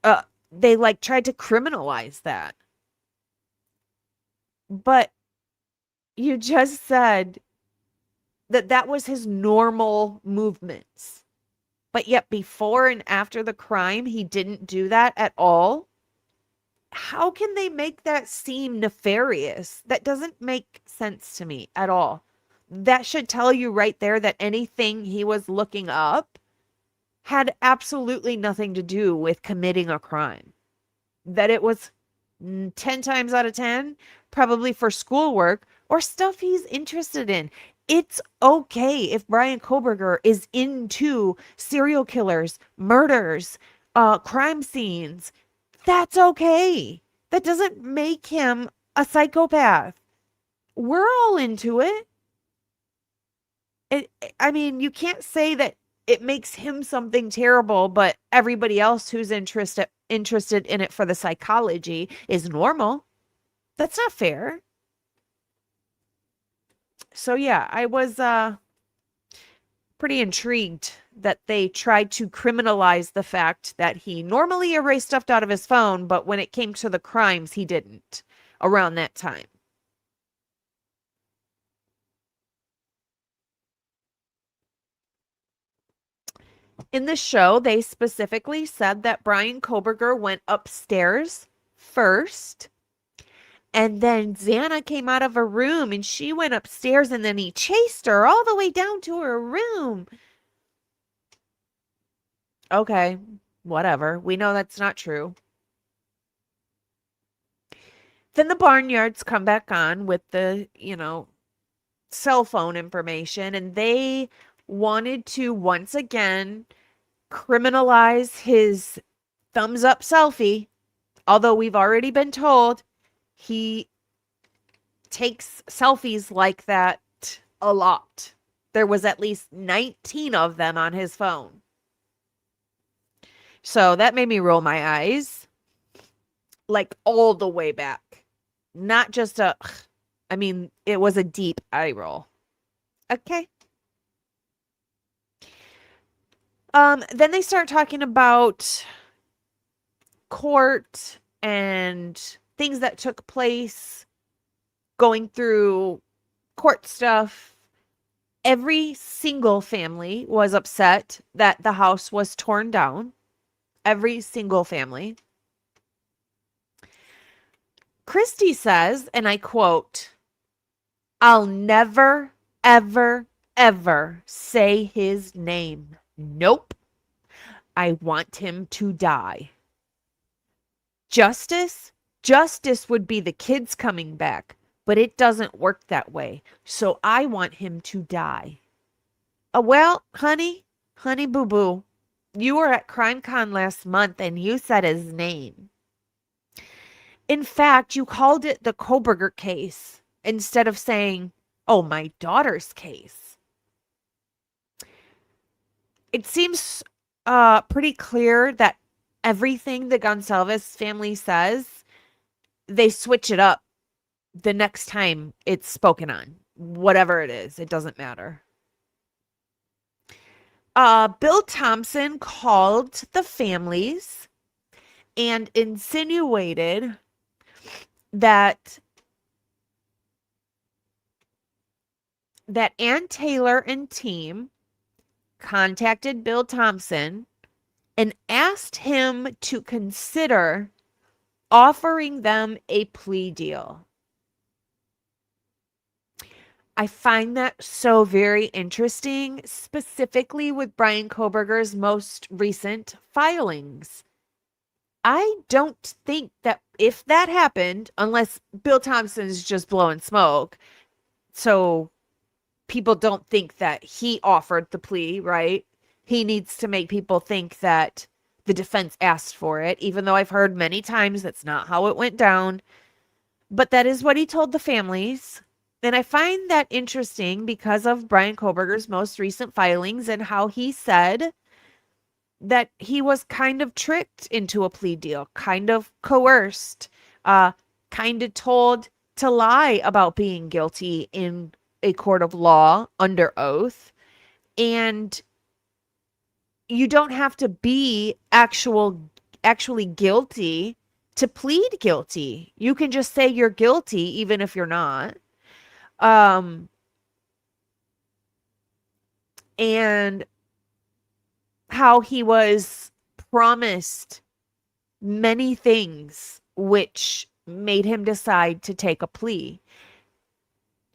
[SPEAKER 2] uh, they like tried to criminalize that. But you just said that that was his normal movements. But yet before and after the crime, he didn't do that at all. How can they make that seem nefarious? That doesn't make sense to me at all. That should tell you right there that anything he was looking up had absolutely nothing to do with committing a crime. That it was 10 times out of 10, probably for schoolwork or stuff he's interested in. It's okay if Brian Kohberger is into serial killers, murders, crime scenes. That's okay. That doesn't make him a psychopath. We're all into it. I mean, you can't say that it makes him something terrible, but everybody else who's interested in it for the psychology is normal. That's not fair. So yeah, I was pretty intrigued that they tried to criminalize the fact that he normally erased stuff out of his phone, but when it came to the crimes, he didn't around that time. In the show, they specifically said that Brian Kohberger went upstairs first, and then Xana came out of her room and she went upstairs, and then he chased her all the way down to her room. Okay, whatever. We know that's not true. Then the barnyards come back on with the, cell phone information, and they wanted to once again criminalize his thumbs up selfie, although we've already been told he takes selfies like that a lot. There was at least 19 of them on his phone. So that made me roll my eyes like all the way back. Not just I mean, it was a deep eye roll. Okay. Then they start talking about court and things that took place, going through court stuff. Every single family was upset that the house was torn down. Every single family. Christy says, and I quote, "I'll never, ever, ever say his name. Nope. I want him to die. Justice? Justice would be the kids coming back, but it doesn't work that way. So I want him to die." Well, honey boo boo, you were at CrimeCon last month and you said his name. In fact, you called it the Kohberger case instead of saying, "Oh, my daughter's case." It seems pretty clear that everything the Gonsalves family says, they switch it up the next time it's spoken on. Whatever it is, it doesn't matter. Bill Thompson called the families and insinuated that Ann Taylor and team contacted Bill Thompson and asked him to consider offering them a plea deal. I find that so very interesting, specifically with Brian Kohberger's most recent filings. I don't think that if that happened, unless Bill Thompson's just blowing smoke, so people don't think that he offered the plea, right? He needs to make people think that the defense asked for it, even though I've heard many times that's not how it went down. But that is what he told the families. And I find that interesting because of Brian Kohberger's most recent filings and how he said that he was kind of tricked into a plea deal, kind of coerced, kind of told to lie about being guilty in a court of law under oath. And you don't have to be actually guilty to plead guilty. You can just say you're guilty even if you're not. And how he was promised many things which made him decide to take a plea.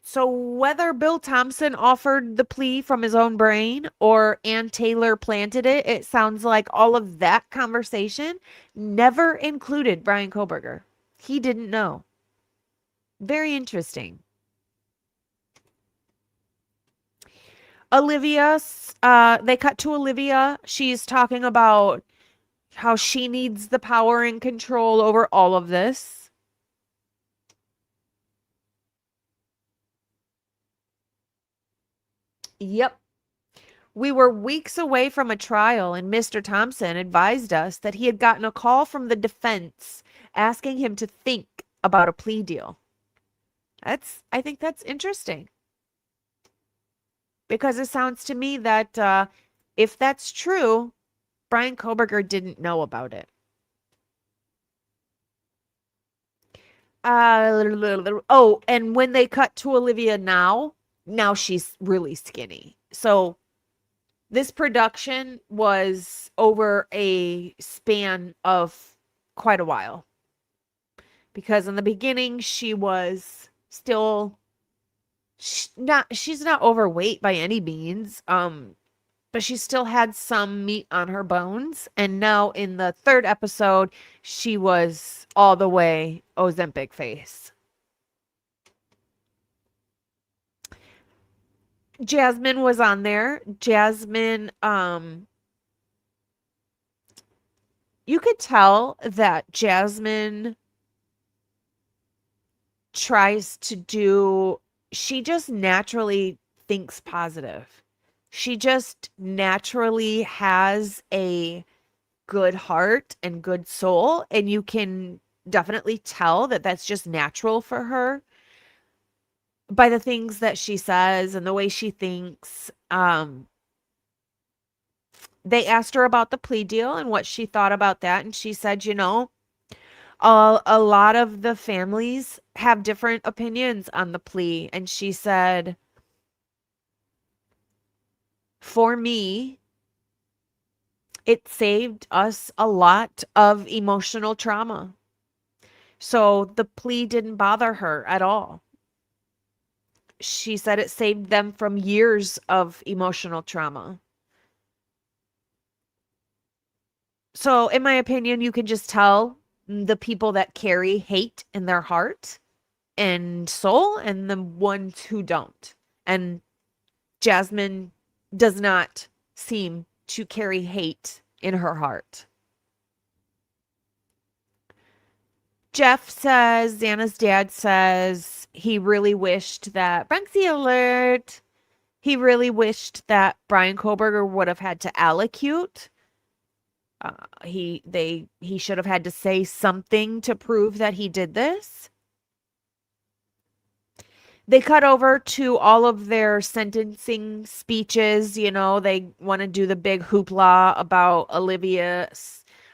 [SPEAKER 2] So whether Bill Thompson offered the plea from his own brain or Ann Taylor planted it, it sounds like all of that conversation never included Brian Kohberger. He didn't know. Very interesting. Olivia, they cut to Olivia. She's talking about how she needs the power and control over all of this. Yep. We were weeks away from a trial, and Mr. Thompson advised us that he had gotten a call from the defense asking him to think about a plea deal. I think that's interesting. Because it sounds to me that if that's true, Brian Kohberger didn't know about it. Oh, and when they cut to Olivia now she's really skinny. So this production was over a span of quite a while. Because in the beginning, she was still she's not overweight by any means. But she still had some meat on her bones. And now in the third episode, she was all the way Ozempic face. Jasmine was on there. Jasmine, you could tell that Jasmine tries to do, she just naturally thinks positive. She just naturally has a good heart and good soul, and you can definitely tell that that's just natural for her. by the things that she says and the way she thinks. They asked her about the plea deal and what she thought about that. And she said, a lot of the families have different opinions on the plea. And she said, for me, it saved us a lot of emotional trauma. So the plea didn't bother her at all. She said it saved them from years of emotional trauma. So, in my opinion, you can just tell the people that carry hate in their heart and soul and the ones who don't. And Jasmine does not seem to carry hate in her heart. Jeff says, Xana's dad says he really wished that, Bronxy alert, he really wished that Brian Kohberger would have had to allocute. He should have had to say something to prove that he did this. They cut over to all of their sentencing speeches. They want to do the big hoopla about Olivia,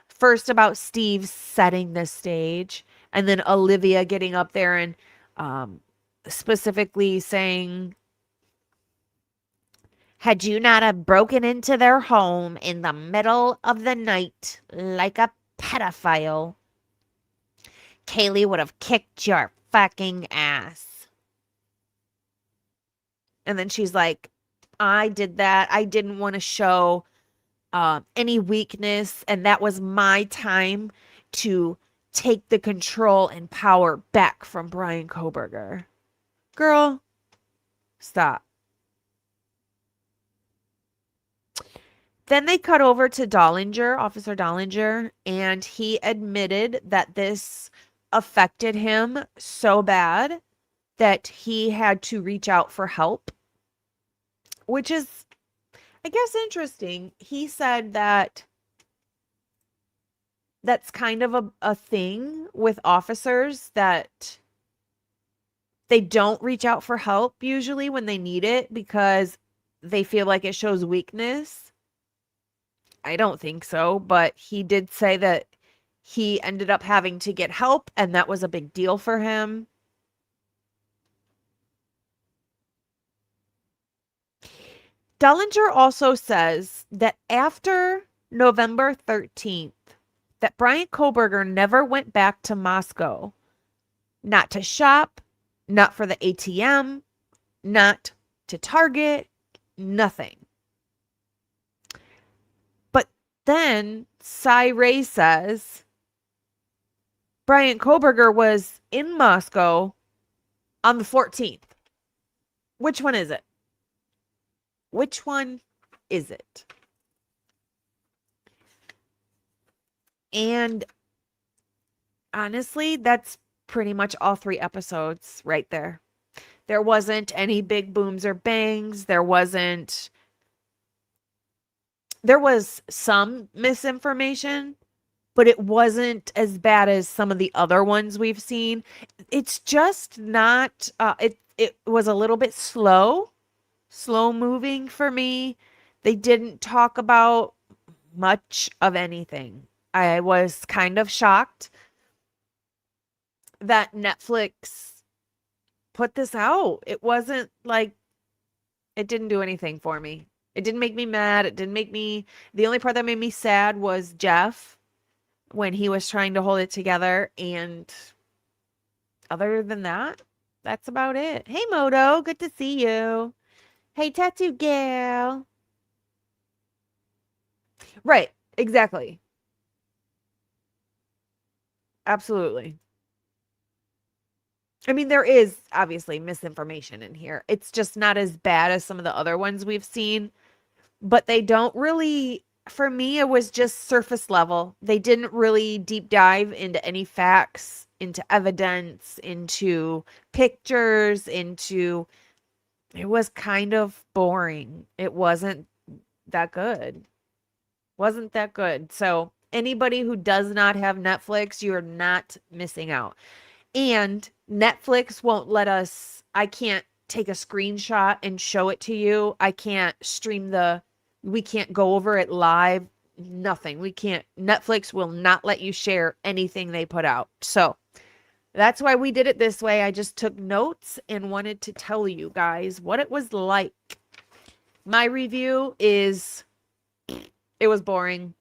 [SPEAKER 2] first about Steve setting the stage, and then Olivia getting up there and specifically saying, had you not have broken into their home in the middle of the night like a pedophile, Kaylee would have kicked your fucking ass. And then she's like, I did that. I didn't want to show any weakness. And that was my time to take the control and power back from Brian Kohberger. Girl, stop. Then they cut over to Officer Dollinger, and he admitted that this affected him so bad that he had to reach out for help, which is, I guess, interesting. He said that that's kind of a thing with officers, that they don't reach out for help usually when they need it because they feel like it shows weakness. I don't think so, but he did say that he ended up having to get help, and that was a big deal for him. Dollinger also says that after November 13th, that Brian Kohberger never went back to Moscow. Not to shop, not for the ATM, not to Target, nothing. Then Cy Ray says Brian Kohberger was in Moscow on the 14th. Which one is it? Which one is it? And honestly, that's pretty much all 3 episodes right there. There wasn't any big booms or bangs. There was some misinformation, but it wasn't as bad as some of the other ones we've seen. It's just not, it was a little bit slow moving for me. They didn't talk about much of anything. I was kind of shocked that Netflix put this out. It wasn't like, it didn't do anything for me. It didn't make me mad. The only part that made me sad was Jeff when he was trying to hold it together. And other than that, that's about it. Hey, Moto, good to see you. Hey, Tattoo Gal. Right, exactly. Absolutely. I mean, there is obviously misinformation in here. It's just not as bad as some of the other ones we've seen. But they don't really, for me, it was just surface level. They didn't really deep dive into any facts, into evidence, into pictures, it was kind of boring. It wasn't that good. So anybody who does not have Netflix, you're not missing out. And Netflix won't let us, I can't take a screenshot and show it to you. I can't we can't go over it live. Nothing. Netflix will not let you share anything they put out. So that's why we did it this way. I just took notes and wanted to tell you guys what it was like. My review is, it was boring.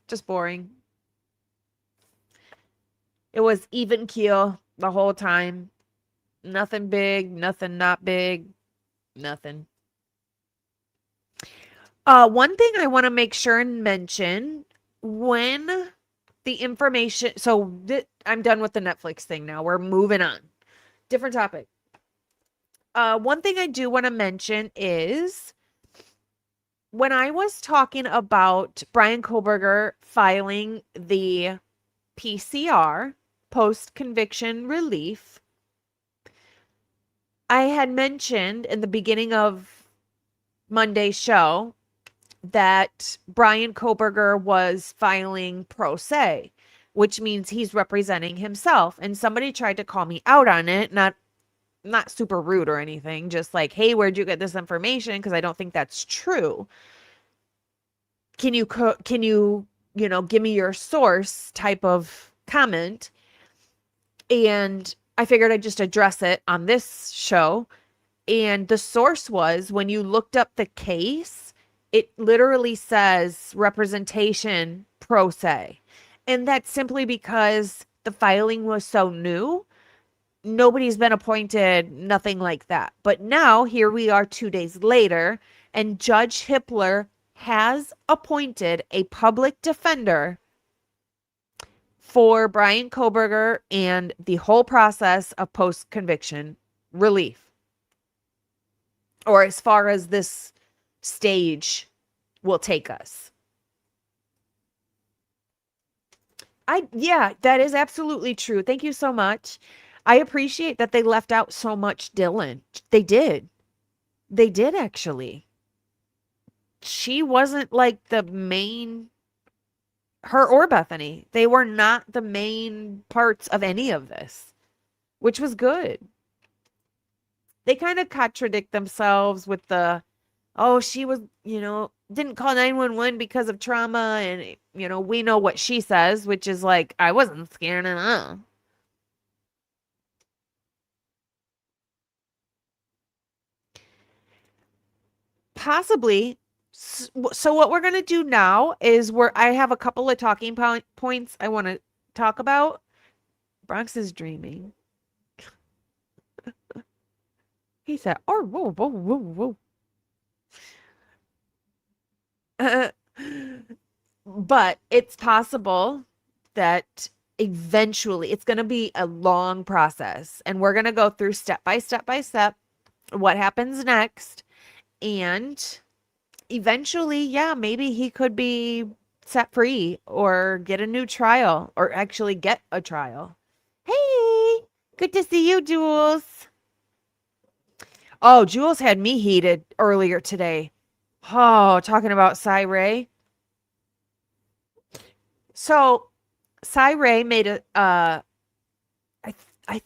[SPEAKER 2] Just boring. It was even keel the whole time. Nothing big, nothing not big, nothing. One thing I want to make sure and mention, when the information, I'm done with the Netflix thing now. We're moving on. Different topic. One thing I do want to mention is when I was talking about Brian Kohberger filing the PCR, post-conviction relief, I had mentioned in the beginning of Monday's show that Brian Kohberger was filing pro se, which means he's representing himself. And somebody tried to call me out on it, not super rude or anything, just like, hey, where'd you get this information? Because I don't think that's true. Can you give me your source type of comment? And I figured I'd just address it on this show. And the source was, when you looked up the case, it literally says representation pro se. And that's simply because the filing was so new. Nobody's been appointed, nothing like that. But now here we are 2 days later, and Judge Hippler has appointed a public defender for Brian Kohberger and the whole process of post-conviction relief, or as far as this stage will take us. Yeah, that is absolutely true. Thank you so much. I appreciate that they left out so much Dylan. They did actually. She wasn't like the main, her or Bethany. They were not the main parts of any of this, which was good. They kind of contradict themselves with she was, didn't call 911 because of trauma. And, we know what she says, which is like, I wasn't scared at all. Possibly. So what we're going to do now is I have a couple of talking points I want to talk about. Bronx is dreaming. He said, oh, whoa, whoa, whoa, whoa. But it's possible that eventually it's going to be a long process, and we're going to go through step by step what happens next. And eventually, yeah, maybe he could be set free or get a new trial, or actually get a trial. Hey, good to see you, Jules. Oh, Jules had me heated earlier today. Oh, talking about Cy Ray. So Cy Ray made I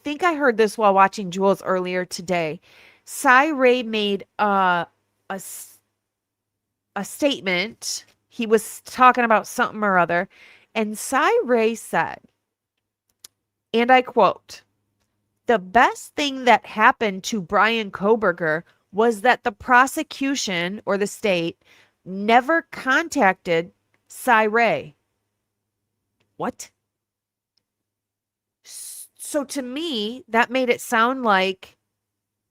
[SPEAKER 2] think I heard this while watching Jules earlier today. Cy Ray made a statement. He was talking about something or other, and Cy Ray said, and I quote, "The best thing that happened to Brian Kohberger was that the prosecution, or the state, never contacted Cy Ray." What? So to me, that made it sound like,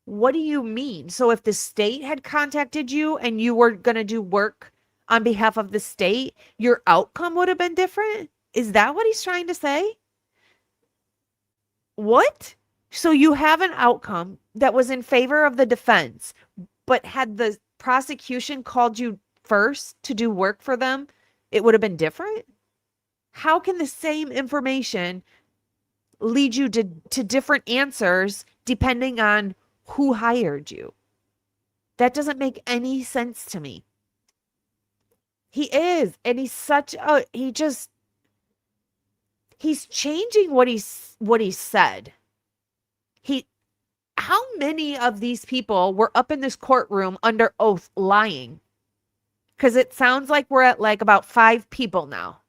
[SPEAKER 2] what do you mean? So if the state had contacted you and you were going to do work on behalf of the state, your outcome would have been different? Is that what he's trying to say? What? So you have an outcome that was in favor of the defense, but had the prosecution called you first to do work for them, it would have been different? How can the same information lead you to different answers depending on who hired you? That doesn't make any sense to me. He is, and he's such a, He's changing what he said. How many of these people were up in this courtroom under oath lying? Because it sounds like we're at like about 5 people now.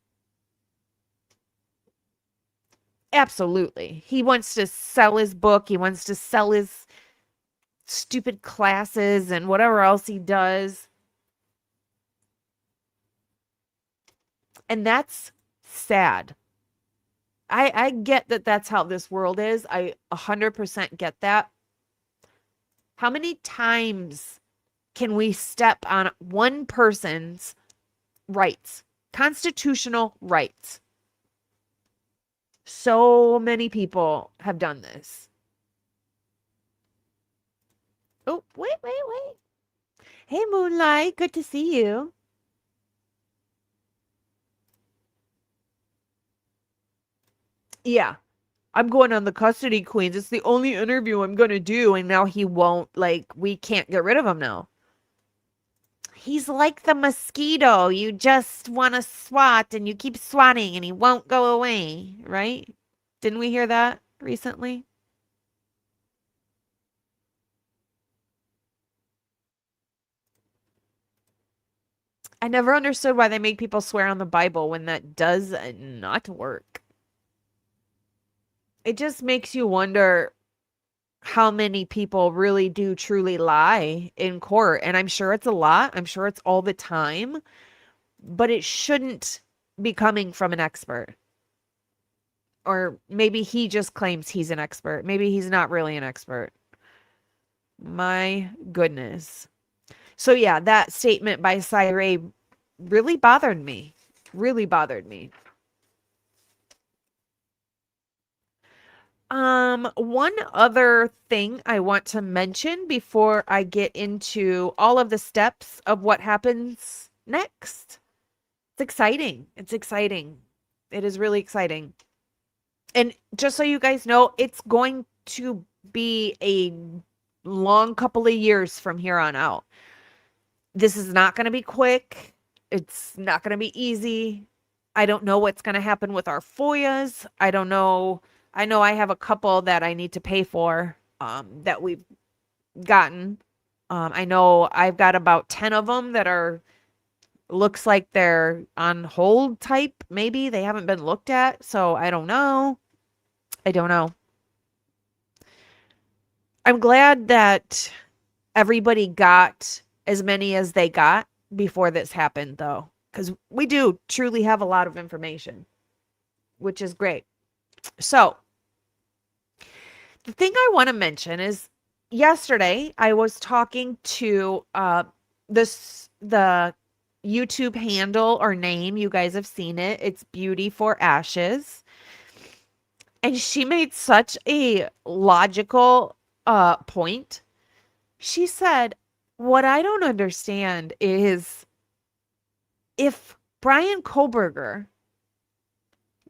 [SPEAKER 2] Absolutely. He wants to sell his book. He wants to sell his stupid classes and whatever else he does. And that's sad. I get that that's how this world is. I 100% get that. How many times can we step on one person's rights, constitutional rights? So many people have done this. Oh, wait. Hey, Moonlight, good to see you. Yeah, I'm going on the custody queens. It's the only interview I'm going to do. And now he won't, like, we can't get rid of him now. He's like the mosquito. You just want to swat and you keep swatting and he won't go away, right? Didn't we hear that recently? I never understood why they make people swear on the Bible when that does not work. It just makes you wonder how many people really do truly lie in court. And I'm sure it's a lot. I'm sure it's all the time. But it shouldn't be coming from an expert. Or maybe he just claims he's an expert. Maybe he's not really an expert. My goodness. So yeah, that statement by Cyree really bothered me. Really bothered me. One other thing I want to mention before I get into all of the steps of what happens next. It's exciting. It's exciting. It is really exciting. And just so you guys know, it's going to be a long couple of years from here on out. This is not going to be quick. It's not going to be easy. I don't know what's going to happen with our FOIAs. I don't know. I know I have a couple that I need to pay for that we've gotten. I know I've got about 10 of them that are, looks like they're on hold type. Maybe they haven't been looked at. So I don't know. I don't know. I'm glad that everybody got as many as they got before this happened, though, because we do truly have a lot of information, which is great. So the thing I want to mention is yesterday I was talking to the YouTube handle or name. You guys have seen it. It's Beauty for Ashes. And she made such a logical point. She said, what I don't understand is if Brian Kohberger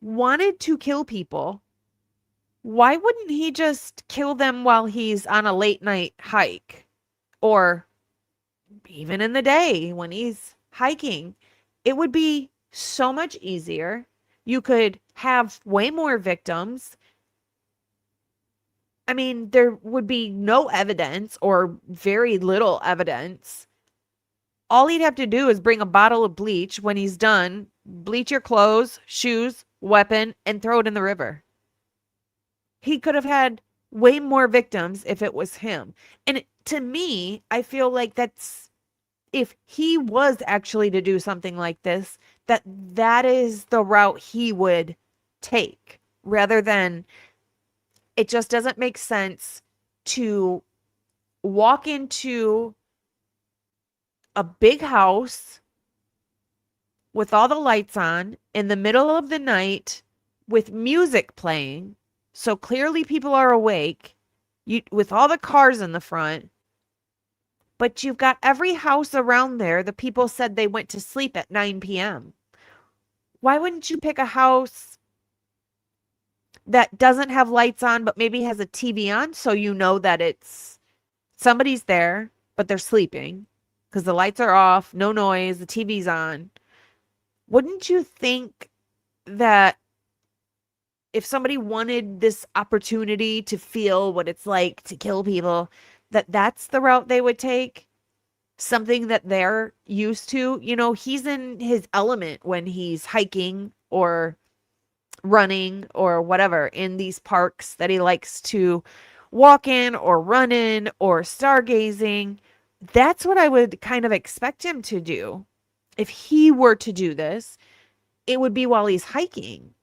[SPEAKER 2] wanted to kill people, why wouldn't he just kill them while he's on a late night hike? Or even in the day when he's hiking? It would be so much easier. You could have way more victims. I mean, there would be no evidence or very little evidence. All he'd have to do is bring a bottle of bleach when he's done, bleach your clothes, shoes, weapon, and throw it in the river. He could have had way more victims if it was him. And to me, I feel like that's, if he was actually to do something like this, that is the route he would take, rather than, it just doesn't make sense to walk into a big house with all the lights on in the middle of the night with music playing. So clearly people are awake, with all the cars in the front, but you've got every house around there. The people said they went to sleep at 9 p.m. Why wouldn't you pick a house that doesn't have lights on, but maybe has a TV on, so you know that it's somebody's there, but they're sleeping because the lights are off, no noise, the TV's on? Wouldn't you think that if somebody wanted this opportunity to feel what it's like to kill people, that's the route they would take, something that they're used to. You know, he's in his element when he's hiking or running or whatever in these parks that he likes to walk in or run in or stargazing. That's what I would kind of expect him to do. If he were to do this, it would be while he's hiking,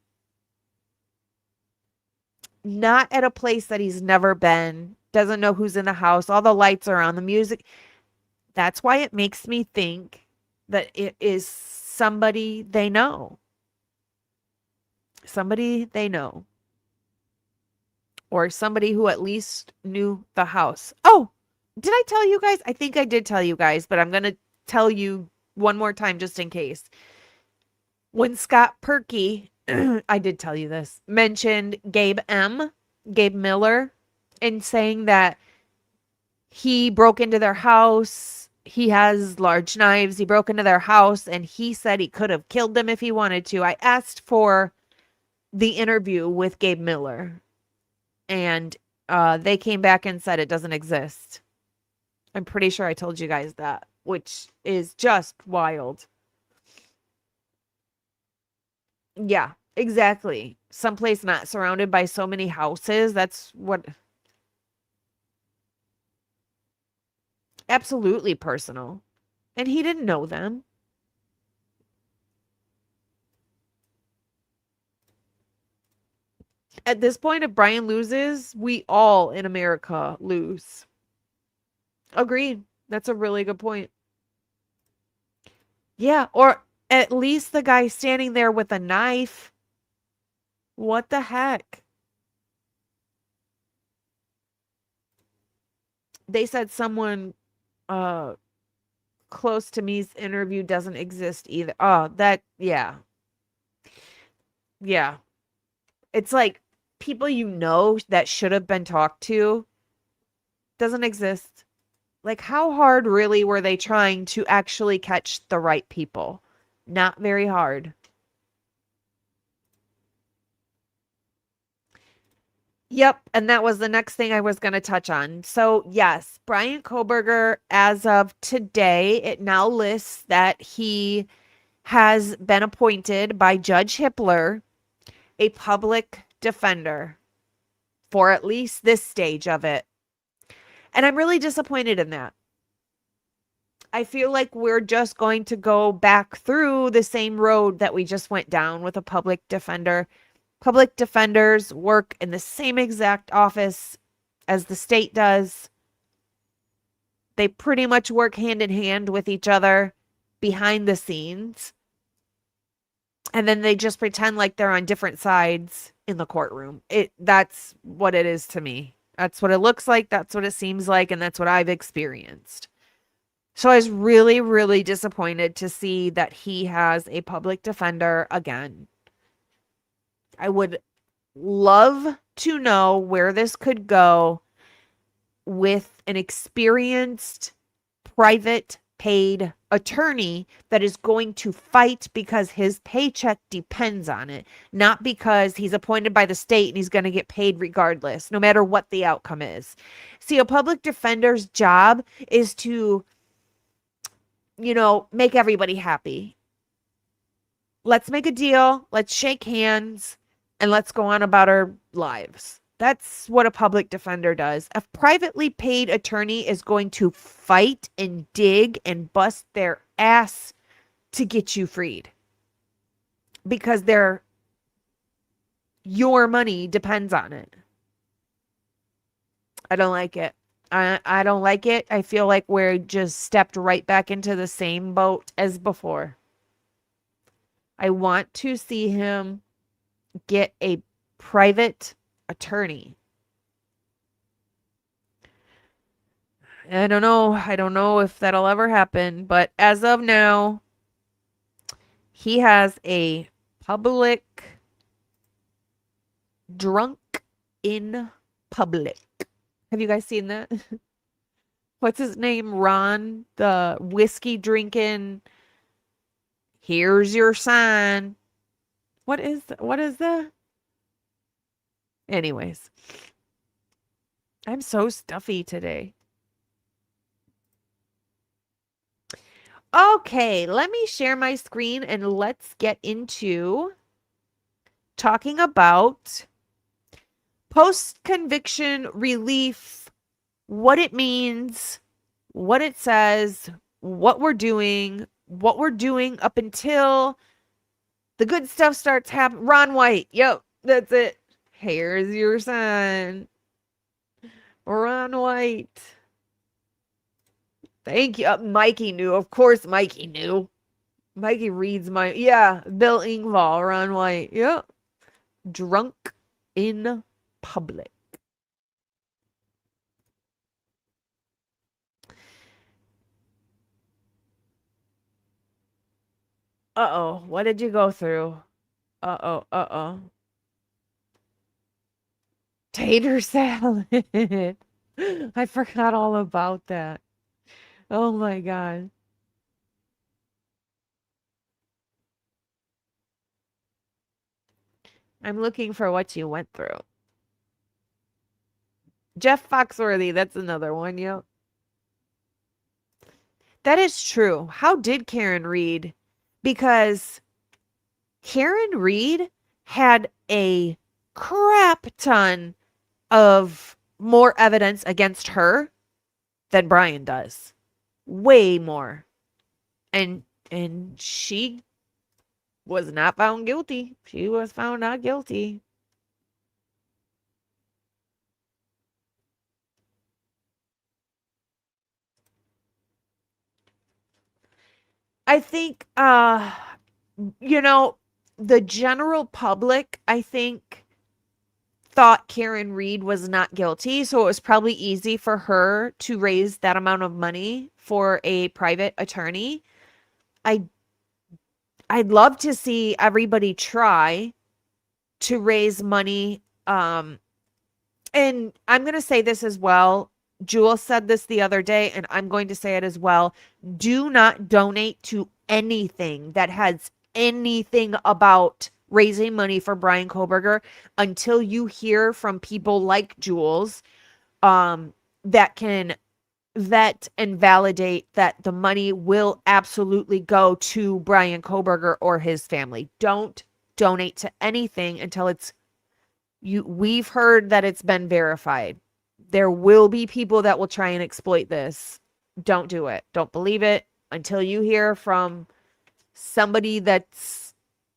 [SPEAKER 2] not at a place that he's never been, doesn't know who's in the house, all the lights are on, the music. That's why it makes me think that it is somebody they know. Somebody they know. Or somebody who at least knew the house. Oh, did I tell you guys? I think I did tell you guys, but I'm going to tell you one more time just in case. When Scott Perky, I did tell you this, mentioned Gabe Miller, and saying that he broke into their house. He has large knives. He broke into their house and he said he could have killed them if he wanted to. I asked for the interview with Gabe Miller and they came back and said it doesn't exist. I'm pretty sure I told you guys that, which is just wild. Yeah, exactly. Someplace not surrounded by so many houses. That's what. Absolutely personal. And he didn't know them. At this point, if Brian loses, we all in America lose. Agreed. That's a really good point. Yeah, or at least the guy standing there with a knife. What the heck? They said someone close to me's interview doesn't exist either. Oh, that, yeah. Yeah. It's like people you know that should have been talked to doesn't exist. Like, how hard really were they trying to actually catch the right people? Not very hard. Yep, and that was the next thing I was going to touch on. So, yes, Brian Kohberger, as of today, it now lists that he has been appointed by Judge Hippler a public defender for at least this stage of it. And I'm really disappointed in that. I feel like we're just going to go back through the same road that we just went down with a public defender. Public defenders work in the same exact office as the state does. They pretty much work hand in hand with each other behind the scenes. And then they just pretend like they're on different sides in the courtroom. That's what it is to me. That's what it looks like. That's what it seems like. And that's what I've experienced. So I was really, really disappointed to see that he has a public defender again. I would love to know where this could go with an experienced private paid attorney that is going to fight because his paycheck depends on it, not because he's appointed by the state and he's going to get paid regardless, no matter what the outcome is. See, a public defender's job is to, make everybody happy. Let's make a deal. Let's shake hands and let's go on about our lives. That's what a public defender does. A privately paid attorney is going to fight and dig and bust their ass to get you freed because your money depends on it. I don't like it. I don't like it. I feel like we're just stepped right back into the same boat as before. I want to see him get a private attorney. I don't know. I don't know if that'll ever happen, but as of now, he has a public drunk in public. Have you guys seen that? What's his name? Ron, the whiskey drinking. Here's your sign. What is that? Anyways, I'm so stuffy today. Okay, let me share my screen and let's get into talking about post-conviction relief, what it means, what it says, what we're doing up until the good stuff starts happening. Ron White. Yep, that's it. Here's your son. Ron White. Thank you. Mikey knew. Of course Mikey knew. Mikey reads my... Yeah, Bill Engvall, Ron White. Yep. Drunk in public. Uh-oh. What did you go through? Uh-oh. Uh-oh. Tater salad. I forgot all about that. Oh my God. I'm looking for what you went through. Jeff Foxworthy, that's another one, yep. That is true. How did Karen Reed? Because Karen Reed had a crap ton of more evidence against her than Brian does. Way more. And she was not found guilty. She was found not guilty. I think you know, the general public, I think, thought Karen Reed was not guilty, so it was probably easy for her to raise that amount of money for a private attorney. I'd love to see everybody try to raise money. And I'm going to say this as well. Jewel said this the other day, and I'm going to say it as well. Do not donate to anything that has anything about raising money for Brian Kohberger until you hear from people like Jules that can vet and validate that the money will absolutely go to Brian Kohberger or his family. Don't donate to anything until it's we've heard that it's been verified. There will be people that will try and exploit this. Don't do it. Don't believe it until you hear from somebody that's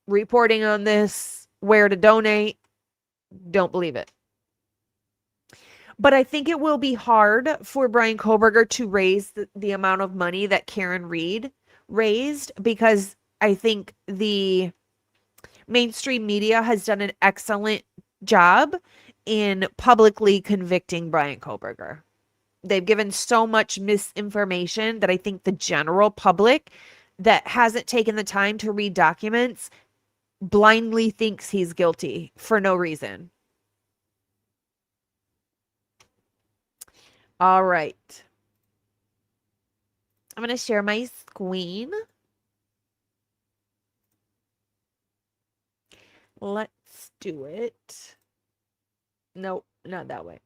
[SPEAKER 2] reporting on this, where to donate. Don't believe it. But I think it will be hard for Brian Kohberger to raise the amount of money that Karen Reed raised, because I think the mainstream media has done an excellent job in publicly convicting Brian Kohberger. They've given so much misinformation that I think the general public that hasn't taken the time to read documents blindly thinks he's guilty for no reason. All right. I'm going to share my screen. Let's do it. Nope, not that way.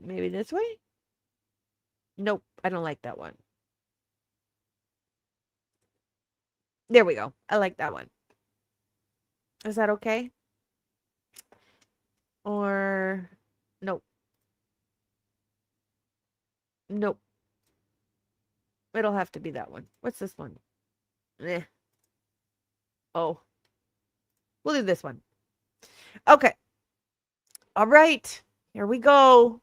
[SPEAKER 2] Maybe this way? Nope, I don't like that one. There we go. I like that one. Is that okay? Or nope. Nope. It'll have to be that one. What's this one? Eh. Oh. We'll do this one. Okay. All right. Here we go.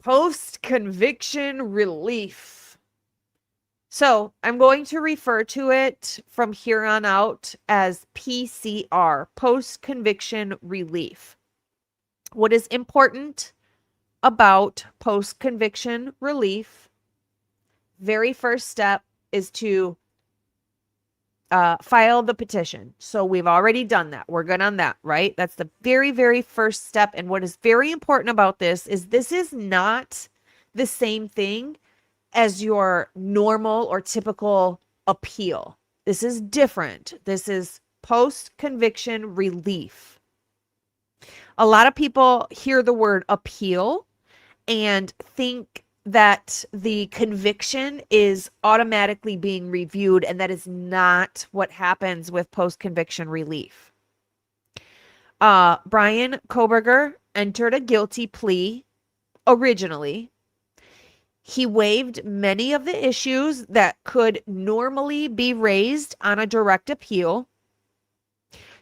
[SPEAKER 2] Post-conviction relief. So I'm going to refer to it from here on out as PCR, post-conviction relief. What is important about post-conviction relief? Very first step is to file the petition. So we've already done that. We're good on that, right? That's the very, very first step. And what is very important about this is not the same thing as your normal or typical appeal. This is different. This is post-conviction relief. A lot of people hear the word appeal and think that the conviction is automatically being reviewed, and that is not what happens with post-conviction relief. Brian Kohberger entered a guilty plea originally. He waived many of the issues that could normally be raised on a direct appeal.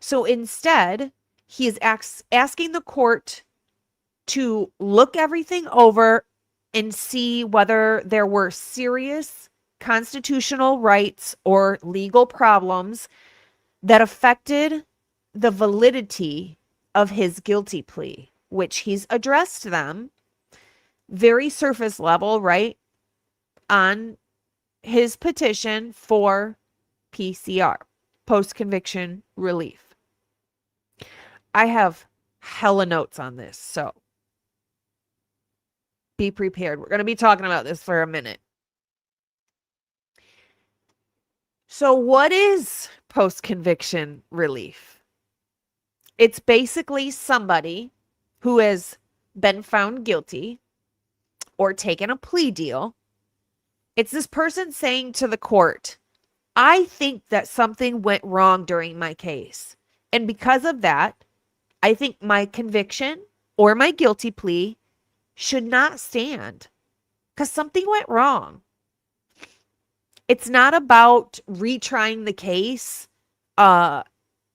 [SPEAKER 2] So instead, he is asking the court to look everything over and see whether there were serious constitutional rights or legal problems that affected the validity of his guilty plea, which he's addressed them very surface level, right, on his petition for PCR, post-conviction relief. I have hella notes on this, so be prepared. We're going to be talking about this for a minute. So what is post-conviction relief? It's basically somebody who has been found guilty or taken a plea deal. It's this person saying to the court, I think that something went wrong during my case. And because of that, I think my conviction or my guilty plea should not stand because something went wrong. It's not about retrying the case,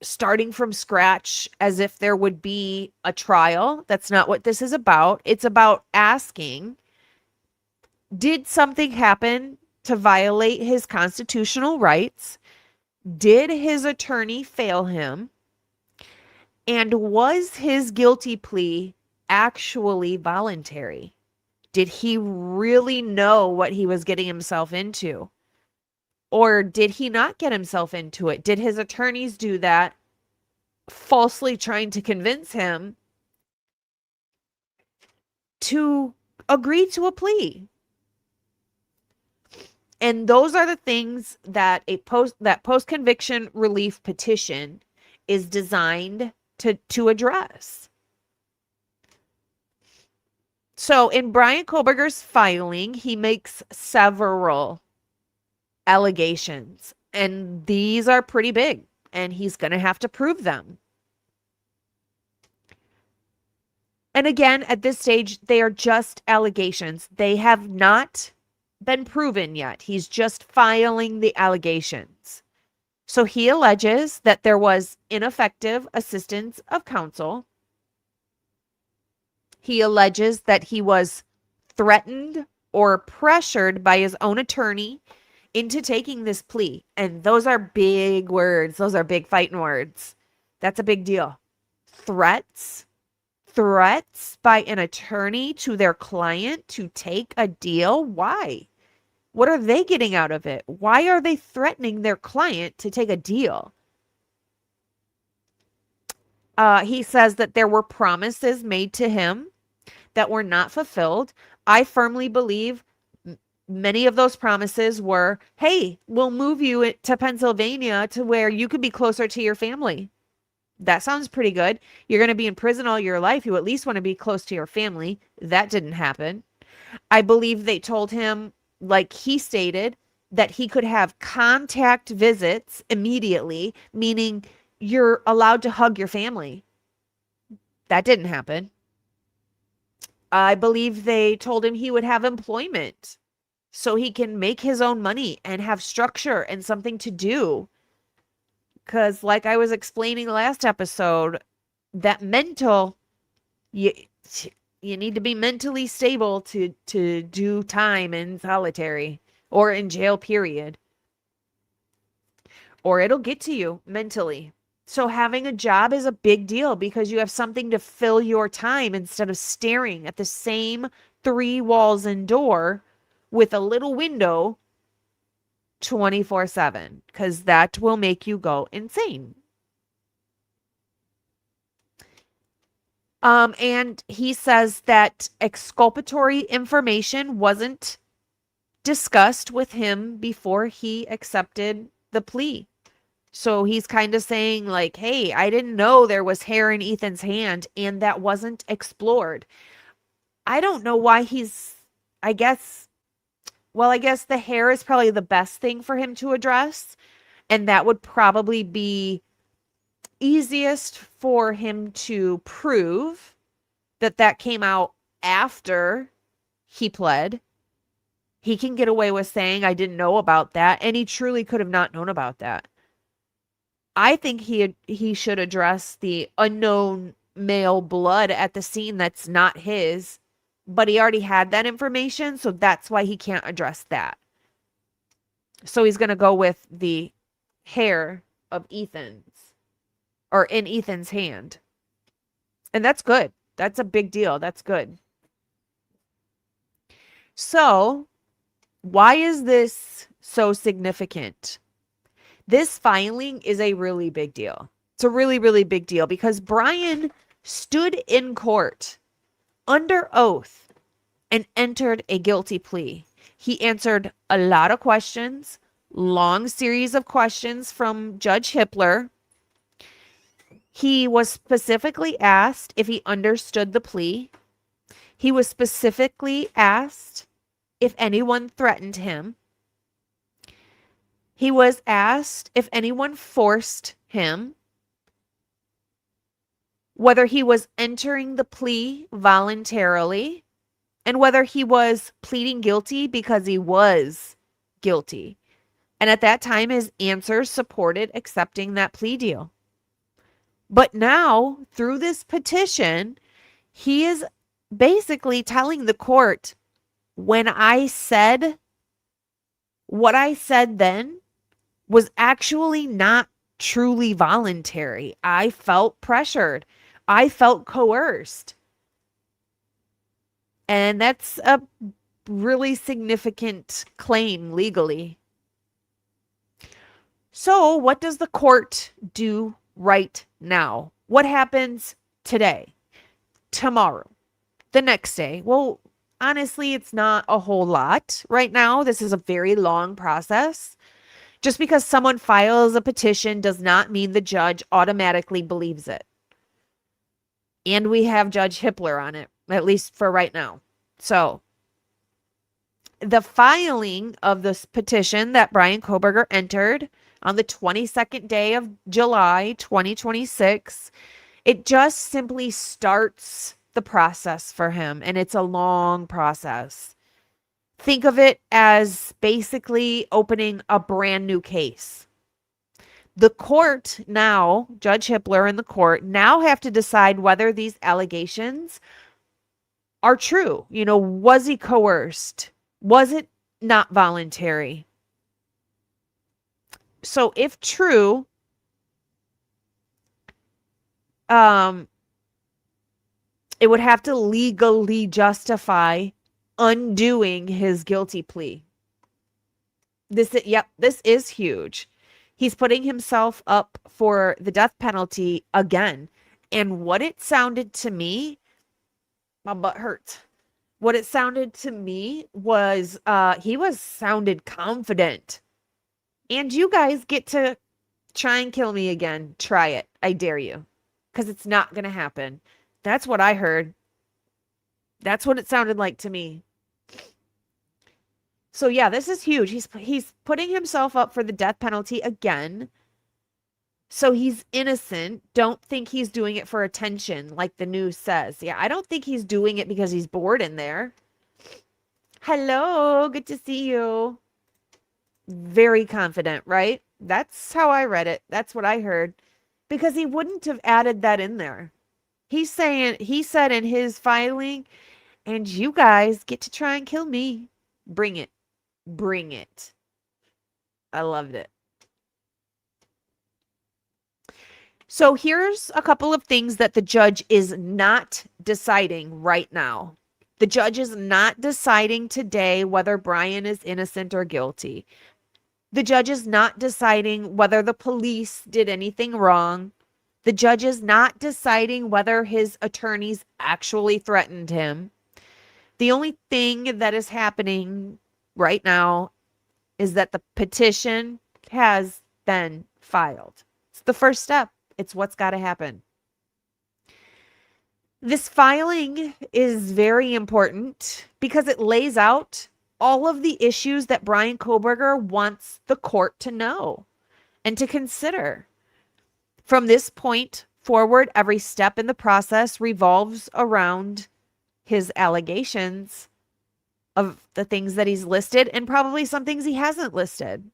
[SPEAKER 2] starting from scratch as if there would be a trial. That's not what this is about. It's about asking, did something happen to violate his constitutional rights? Did his attorney fail him? And was his guilty plea actually voluntary? Did he really know what he was getting himself into? Or did he not get himself into it? Did his attorneys do that, falsely trying to convince him to agree to a plea? And those are the things that post-conviction relief petition is designed to address. So in Brian Kohberger's filing, he makes several allegations, and these are pretty big, and he's going to have to prove them. And again, at this stage, they are just allegations. They have not been proven yet. He's just filing the allegations. So he alleges that there was ineffective assistance of counsel. He alleges that he was threatened or pressured by his own attorney into taking this plea. And those are big words. Those are big fighting words. That's a big deal. Threats by an attorney to their client to take a deal. Why? What are they getting out of it? Why are they threatening their client to take a deal? He says that there were promises made to him that were not fulfilled. I firmly believe many of those promises were, hey, we'll move you to Pennsylvania to where you could be closer to your family. That sounds pretty good. You're going to be in prison all your life. You at least want to be close to your family. That didn't happen. I believe they told him, like he stated, that he could have contact visits immediately, meaning you're allowed to hug your family. That didn't happen. I believe they told him he would have employment so he can make his own money and have structure and something to do. Because like I was explaining last episode, that mental, you need to be mentally stable to do time in solitary or in jail, period. Or it'll get to you mentally. So having a job is a big deal because you have something to fill your time instead of staring at the same 3 walls and door with a little window 24/7, because that will make you go insane. And he says that exculpatory information wasn't discussed with him before he accepted the plea. So he's kind of saying like, hey, I didn't know there was hair in Ethan's hand and that wasn't explored. I don't know why I guess, I guess the hair is probably the best thing for him to address. And that would probably be easiest for him to prove that came out after he pled. He can get away with saying, I didn't know about that. And he truly could have not known about that. I think he should address the unknown male blood at the scene that's not his, but he already had that information, so that's why he can't address that. So he's going to go with the hair of Ethan's, or in Ethan's hand. And that's good. That's a big deal. That's good. So, why is this so significant? This filing is a really big deal. It's a really, really big deal because Brian stood in court under oath and entered a guilty plea. He answered a lot of questions, long series of questions from Judge Hippler. He was specifically asked if he understood the plea. He was specifically asked if anyone threatened him. He was asked if anyone forced him, whether he was entering the plea voluntarily, and whether he was pleading guilty because he was guilty. And at that time, his answers supported accepting that plea deal. But now, through this petition, he is basically telling the court, when I said what I said then was actually not truly voluntary. I felt pressured. I felt coerced. And that's a really significant claim legally. So, what does the court do right now? What happens today, tomorrow, the next day? Well, honestly, it's not a whole lot right now. This is a very long process. Just because someone files a petition does not mean the judge automatically believes it. And we have Judge Hippler on it, at least for right now. So, the filing of this petition that Brian Kohberger entered on the 22nd day of July, 2026, it just simply starts the process for him, and it's a long process. Think of it as basically opening a brand new case. The court now, Judge Hippler and the court now have to decide whether these allegations are true. You know, was he coerced? Was it not voluntary? So if true, it would have to legally justify undoing his guilty plea. This is huge. He's putting himself up for the death penalty again. And what it sounded to me, my butt hurts. What it sounded to me was he sounded confident. And you guys get to try and kill me again. Try it. I dare you. Because it's not going to happen. That's what I heard. That's what it sounded like to me. So yeah, this is huge. He's putting himself up for the death penalty again. So he's innocent. Don't think he's doing it for attention like the news says. Yeah, I don't think he's doing it because he's bored in there. Hello, good to see you. Very confident, right? That's how I read it. That's what I heard. Because he wouldn't have added that in there. He said in his filing, and you guys get to try and kill me. Bring it. Bring it. I loved it. So here's a couple of things that the judge is not deciding right now. The judge is not deciding today whether Brian is innocent or guilty. The judge is not deciding whether the police did anything wrong. The judge is not deciding whether his attorneys actually threatened him. The only thing that is happening right now is that the petition has been filed. It's the first step. It's what's got to happen. This filing is very important because it lays out all of the issues that Bryan Kohberger wants the court to know and to consider. From this point forward, every step in the process revolves around his allegations of the things that he's listed and probably some things he hasn't listed.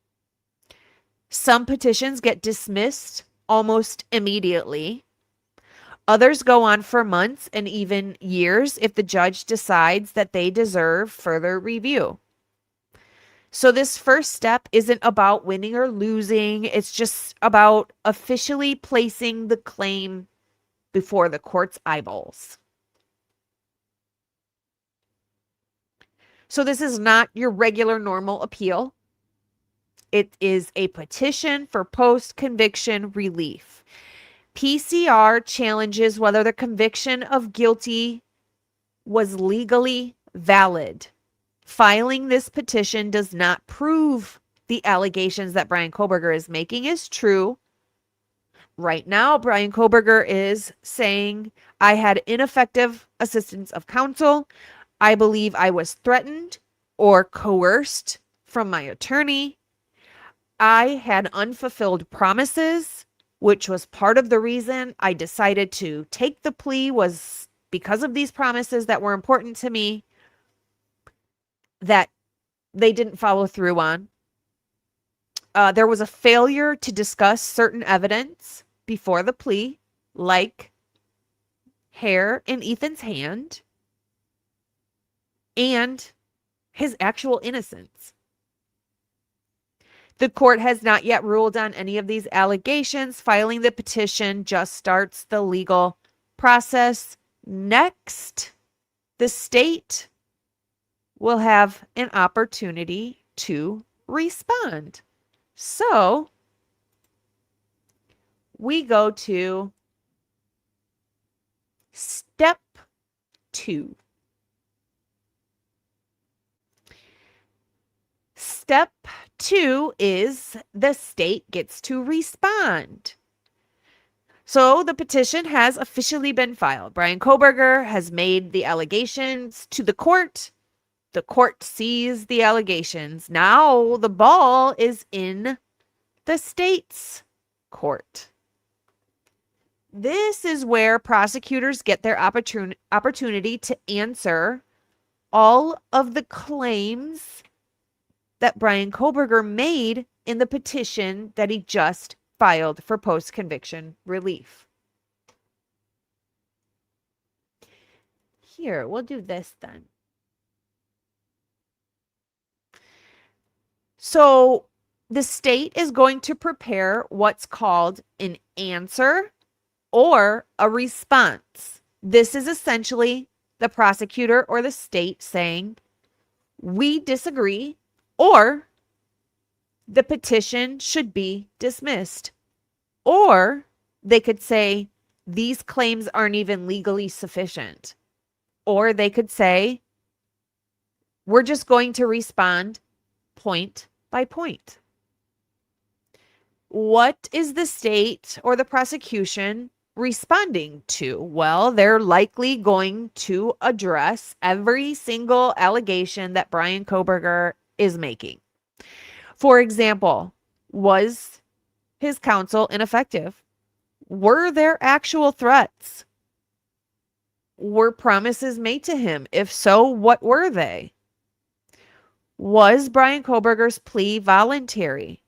[SPEAKER 2] Some petitions get dismissed almost immediately. Others go on for months and even years if the judge decides that they deserve further review. So this first step isn't about winning or losing. It's just about officially placing the claim before the court's eyeballs. So this is not your regular normal appeal. It is a petition for post-conviction relief. PCR challenges whether the conviction of guilty was legally valid. Filing this petition does not prove the allegations that Bryan Kohberger is making is true. Right now, Bryan Kohberger is saying, I had ineffective assistance of counsel. I believe I was threatened or coerced from my attorney. I had unfulfilled promises, which was part of the reason I decided to take the plea, was because of these promises that were important to me that they didn't follow through on. There was a failure to discuss certain evidence before the plea, like hair in Ethan's hand and his actual innocence. The court has not yet ruled on any of these allegations. Filing the petition just starts the legal process. Next, the state will have an opportunity to respond. So we go to step 2. Step 2 is the state gets to respond. So the petition has officially been filed. Bryan Kohberger has made the allegations to the court. The court sees the allegations. Now the ball is in the state's court. This is where prosecutors get their opportunity to answer all of the claims that Bryan Kohberger made in the petition that he just filed for post-conviction relief. Here, we'll do this then. So the state is going to prepare what's called an answer or a response. This is essentially the prosecutor or the state saying, we disagree, or the petition should be dismissed. Or they could say, these claims aren't even legally sufficient. Or they could say, we're just going to respond point by point. What is the state or the prosecution responding to? Well, they're likely going to address every single allegation that Bryan Kohberger is making. For example, was his counsel ineffective? Were there actual threats? Were promises made to him? If so, what were they? Was Bryan Kohberger's plea voluntary?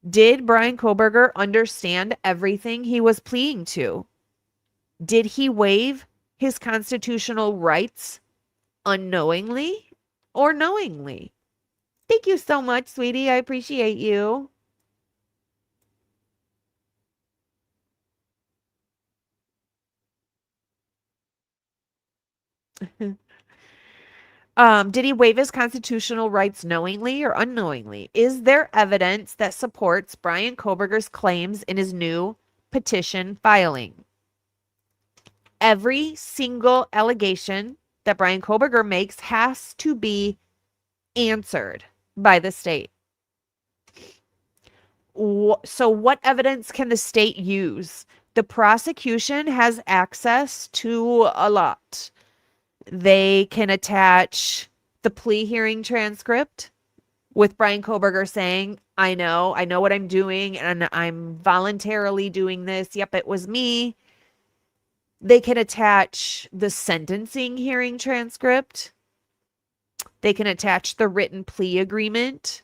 [SPEAKER 2] Did Bryan Kohberger understand everything he was pleading to? Did he waive his constitutional rights unknowingly or knowingly? Thank you so much, sweetie. I appreciate you. Did he waive his constitutional rights knowingly or unknowingly? Is there evidence that supports Bryan Kohberger's claims in his new petition filing? Every single allegation that Bryan Kohberger makes has to be answered by the state. So what evidence can the state use? The prosecution has access to a lot. They can attach the plea hearing transcript with Brian Kohberger saying, I know what I'm doing, and I'm voluntarily doing this. Yep, it was me. They can attach the sentencing hearing transcript. They can attach the written plea agreement.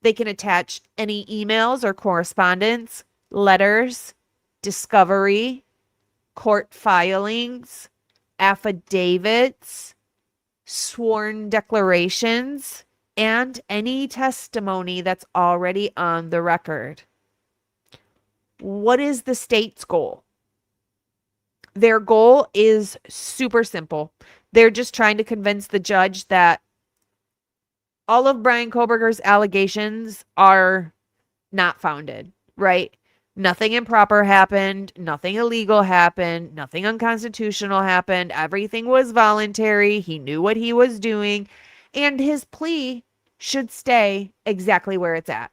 [SPEAKER 2] They can attach any emails or correspondence, letters, discovery, court filings, affidavits, sworn declarations, and any testimony that's already on the record. What is the state's goal? Their goal is super simple. They're just trying to convince the judge that all of Brian Kohberger's allegations are not founded, right? Nothing improper happened. Nothing illegal happened. Nothing unconstitutional happened. Everything was voluntary. He knew what he was doing. And his plea should stay exactly where it's at.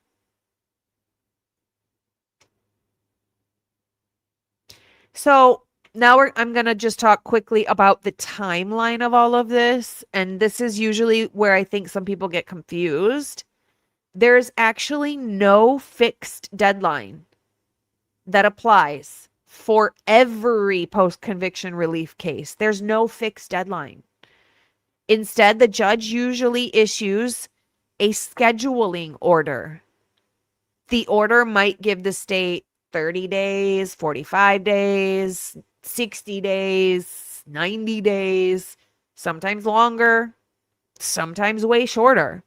[SPEAKER 2] So now I'm going to just talk quickly about the timeline of all of this. And this is usually where I think some people get confused. There's actually no fixed deadline that applies for every post-conviction relief case. There's no fixed deadline. Instead, the judge usually issues a scheduling order. The order might give the state 30 days, 45 days, 60 days, 90 days, sometimes longer, sometimes way shorter.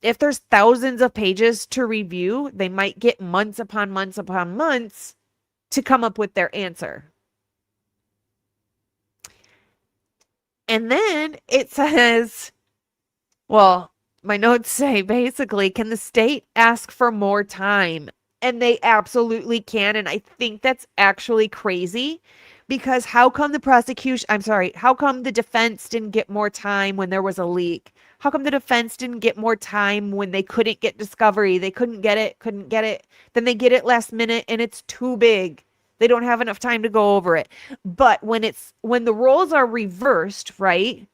[SPEAKER 2] If there's thousands of pages to review, they might get months upon months upon months to come up with their answer. And then it says, well, my notes say basically, can the state ask for more time? And they absolutely can. And I think that's actually crazy because how come the defense didn't get more time when there was a leak? How come the defense didn't get more time when they couldn't get discovery? They couldn't get it. Then they get it last minute and it's too big. They don't have enough time to go over it. But when the roles are reversed, right?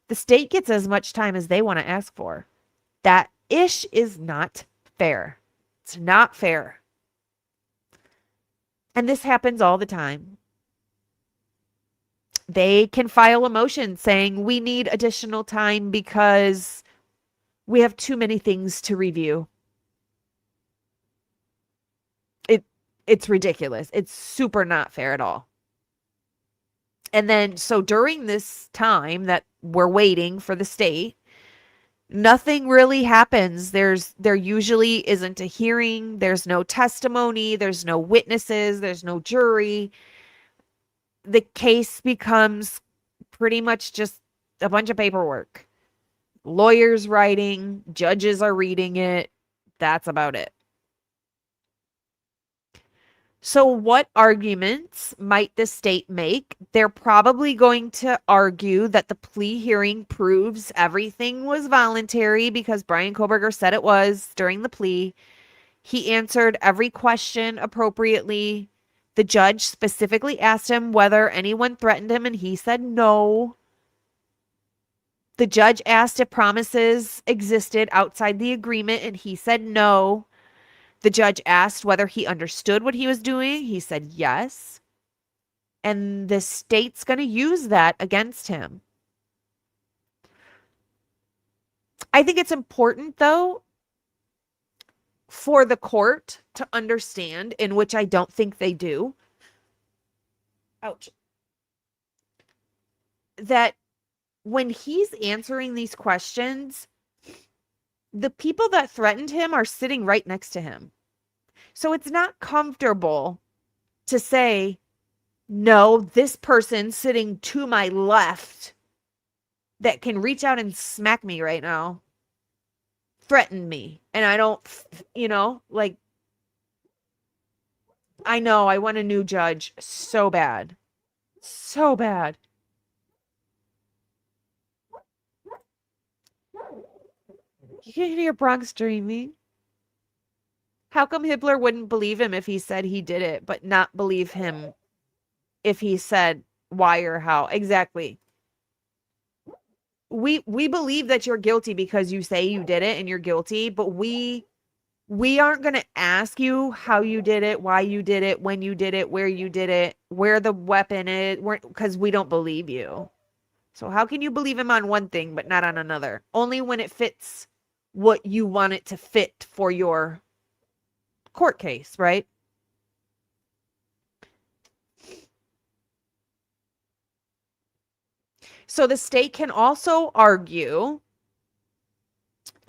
[SPEAKER 2] The state gets as much time as they want to ask for. That ish is not fair. It's not fair. And this happens all the time. They can file a motion saying we need additional time because we have too many things to review. It's ridiculous. It's super not fair at all. And then, so during this time that we're waiting for the state, nothing really happens. There usually isn't a hearing. There's no testimony. There's no witnesses. There's no jury. The case becomes pretty much just a bunch of paperwork. Lawyers writing, judges are reading it. That's about it. So what arguments might the state make? They're probably going to argue that the plea hearing proves everything was voluntary because Brian Kohberger said it was during the plea. He answered every question appropriately. The judge specifically asked him whether anyone threatened him, and he said no. The judge asked if promises existed outside the agreement, and he said no. The judge asked whether he understood what he was doing. He said yes. And the state's going to use that against him. I think it's important, though, for the court to understand, in which I don't think they do, that when he's answering these questions, the people that threatened him are sitting right next to him. So it's not comfortable to say, no, this person sitting to my left that can reach out and smack me right now threatened me. And I don't, I know I want a new judge so bad. So bad. You can hear Bronx dreaming. How come Hibbler wouldn't believe him if he said he did it, but not believe him if he said why or how? Exactly. We believe that you're guilty because you say you did it and you're guilty, but we aren't going to ask you how you did it, why you did it, when you did it, where the weapon is, because we don't believe you. So how can you believe him on one thing but not on another? Only when it fits what you want it to fit for your court case, right? So the state can also argue,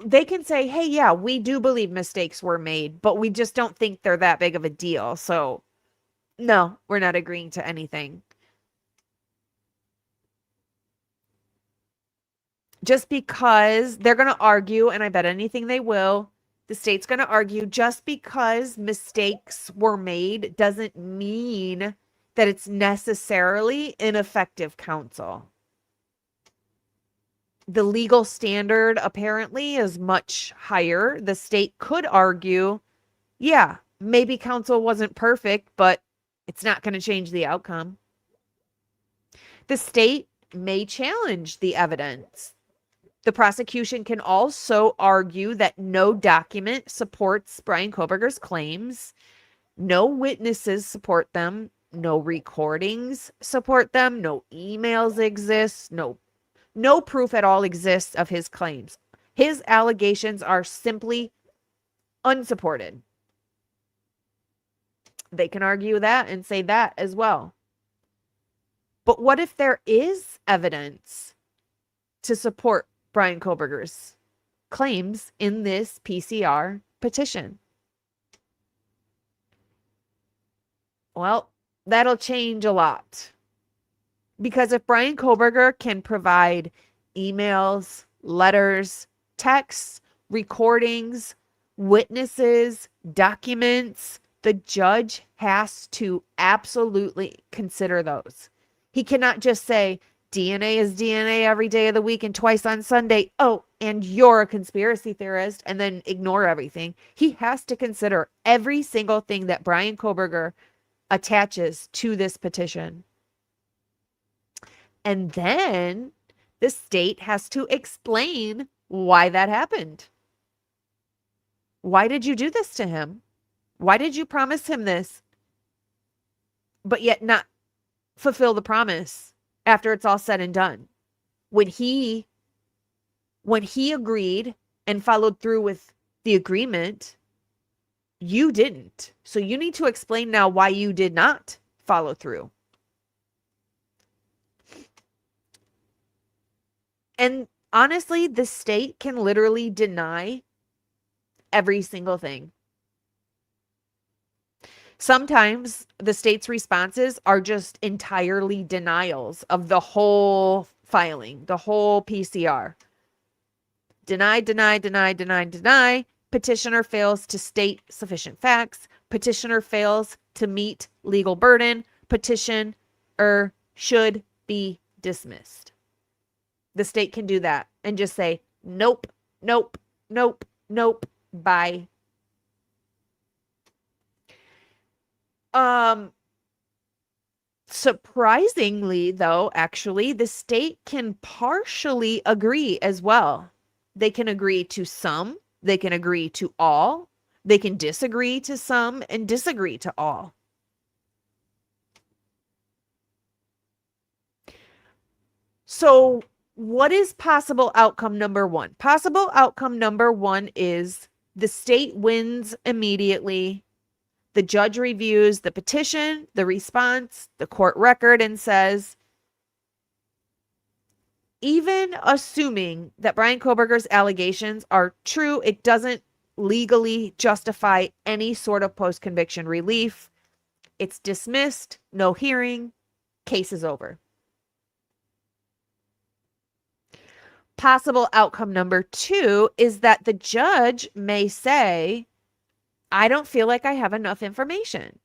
[SPEAKER 2] they can say, hey, yeah, we do believe mistakes were made, but we just don't think they're that big of a deal. So no, we're not agreeing to anything. Just because they're going to argue, and I bet anything they will, the state's going to argue, just because mistakes were made doesn't mean that it's necessarily ineffective counsel. The legal standard apparently is much higher. The state could argue, yeah, maybe counsel wasn't perfect, but it's not going to change the outcome. The state may challenge the evidence. The prosecution can also argue that no document supports Bryan Kohberger's claims, no witnesses support them, no recordings support them, no emails exist, no proof at all exists of his claims. His allegations are simply unsupported. They can argue that and say that as well. But what if there is evidence to support Bryan Kohberger's claims in this PCR petition? Well, that'll change a lot. Because if Bryan Kohberger can provide emails, letters, texts, recordings, witnesses, documents, the judge has to absolutely consider those. He cannot just say, DNA is DNA every day of the week and twice on Sunday. Oh, and you're a conspiracy theorist, and then ignore everything. He has to consider every single thing that Bryan Kohberger attaches to this petition. And then the state has to explain why that happened. Why did you do this to him? Why did you promise him this, but yet not fulfill the promise after it's all said and done? When he agreed and followed through with the agreement, you didn't. So you need to explain now why you did not follow through. And honestly, the state can literally deny every single thing. Sometimes the state's responses are just entirely denials of the whole filing, the whole PCR. Deny, deny, deny, deny, deny. Petitioner fails to state sufficient facts. Petitioner fails to meet legal burden. Petitioner should be dismissed. The state can do that and just say, nope, nope, nope, nope, bye. Surprisingly, though, actually, the state can partially agree as well. They can agree to some, they can agree to all, they can disagree to some and disagree to all. So, what is possible outcome number one? Possible outcome number one is the state wins immediately. The judge reviews the petition, the response, the court record, and says, even assuming that Bryan Kohberger's allegations are true, it doesn't legally justify any sort of post-conviction relief. It's dismissed, no hearing, case is over. Possible outcome number two is that the judge may say, I don't feel like I have enough information.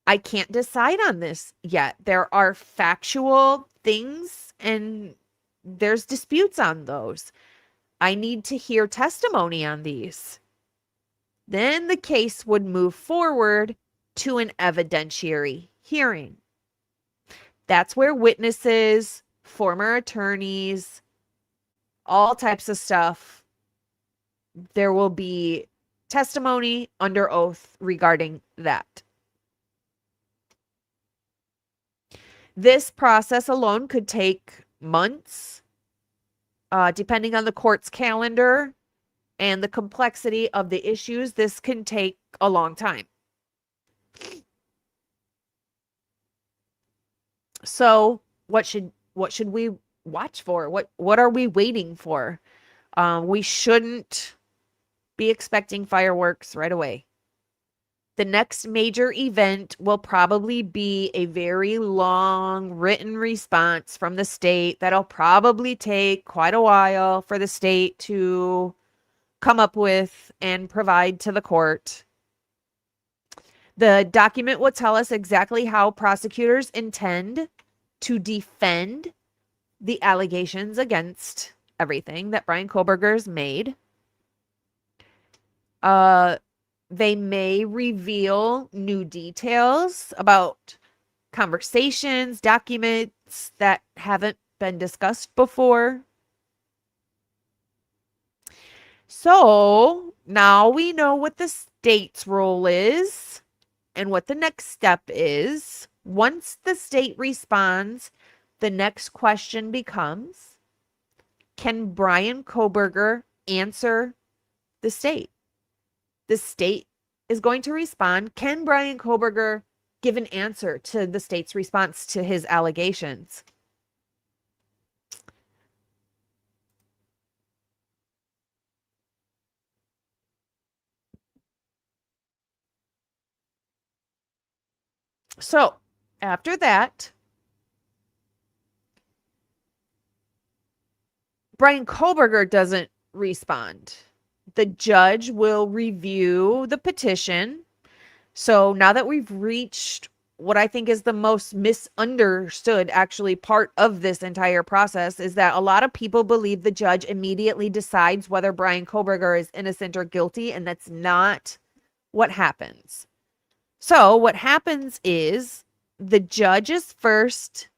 [SPEAKER 2] I can't decide on this yet. There are factual things and there's disputes on those. I need to hear testimony on these. Then the case would move forward to an evidentiary hearing. That's where witnesses, former attorneys, all types of stuff, there will be testimony under oath regarding that. This process alone could take months, depending on the court's calendar and the complexity of the issues. This can take a long time. So what should we watch for? What are we waiting for? We shouldn't be expecting fireworks right away. The next major event will probably be a very long written response from the state that'll probably take quite a while for the state to come up with and provide to the court. The document will tell us exactly how prosecutors intend to defend the allegations against everything that Bryan Kohberger's made. They may reveal new details about conversations, documents that haven't been discussed before. So now we know what the state's role is and what the next step is. Once the state responds, the next question becomes, can Bryan Kohberger answer the state? The state is going to respond. Can Bryan Kohberger give an answer to the state's response to his allegations? So after that, Bryan Kohberger doesn't respond. The judge will review the petition. So now that we've reached what I think is the most misunderstood actually part of this entire process, is that a lot of people believe the judge immediately decides whether Bryan Kohberger is innocent or guilty, and that's not what happens. So what happens is the judge is first